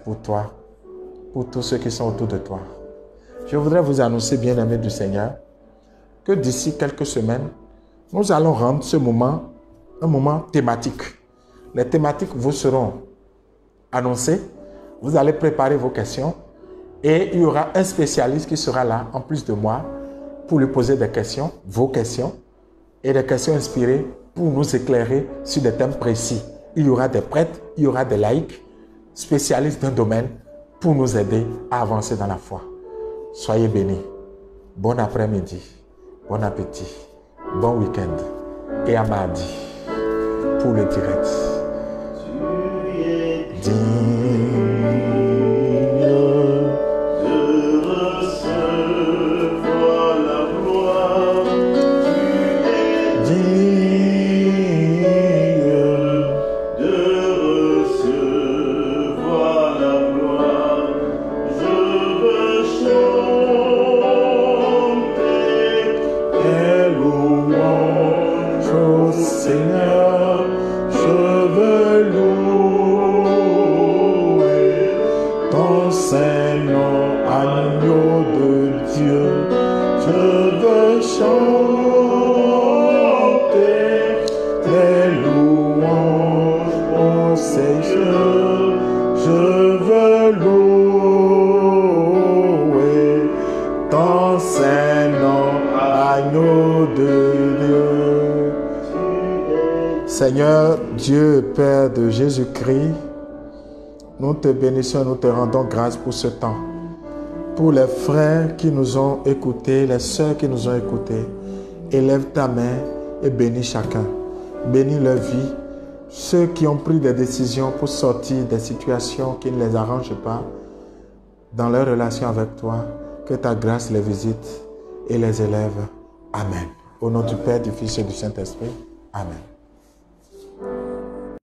pour toi, pour tous ceux qui sont autour de toi. Je voudrais vous annoncer, bien-aimés du Seigneur, que d'ici quelques semaines, nous allons rendre ce moment un moment thématique. Les thématiques vous seront annoncées. Vous allez préparer vos questions et il y aura un spécialiste qui sera là, en plus de moi, pour lui poser des questions, vos questions, et des questions inspirées pour nous éclairer sur des thèmes précis. Il y aura des prêtres, il y aura des laïcs, spécialistes d'un domaine, pour nous aider à avancer dans la foi. Soyez bénis. Bon après-midi, bon appétit, bon week-end et à mardi pour le direct. Seigneur Dieu, Père de Jésus-Christ, nous te bénissons, nous te rendons grâce pour ce temps. Pour les frères qui nous ont écoutés, les sœurs qui nous ont écoutés, élève ta main et bénis chacun. Bénis leur vie. Ceux qui ont pris des décisions pour sortir des situations qui ne les arrangent pas dans leur relation avec toi, que ta grâce les visite et les élève. Amen. Au nom du Père, du Fils et du Saint-Esprit. Amen.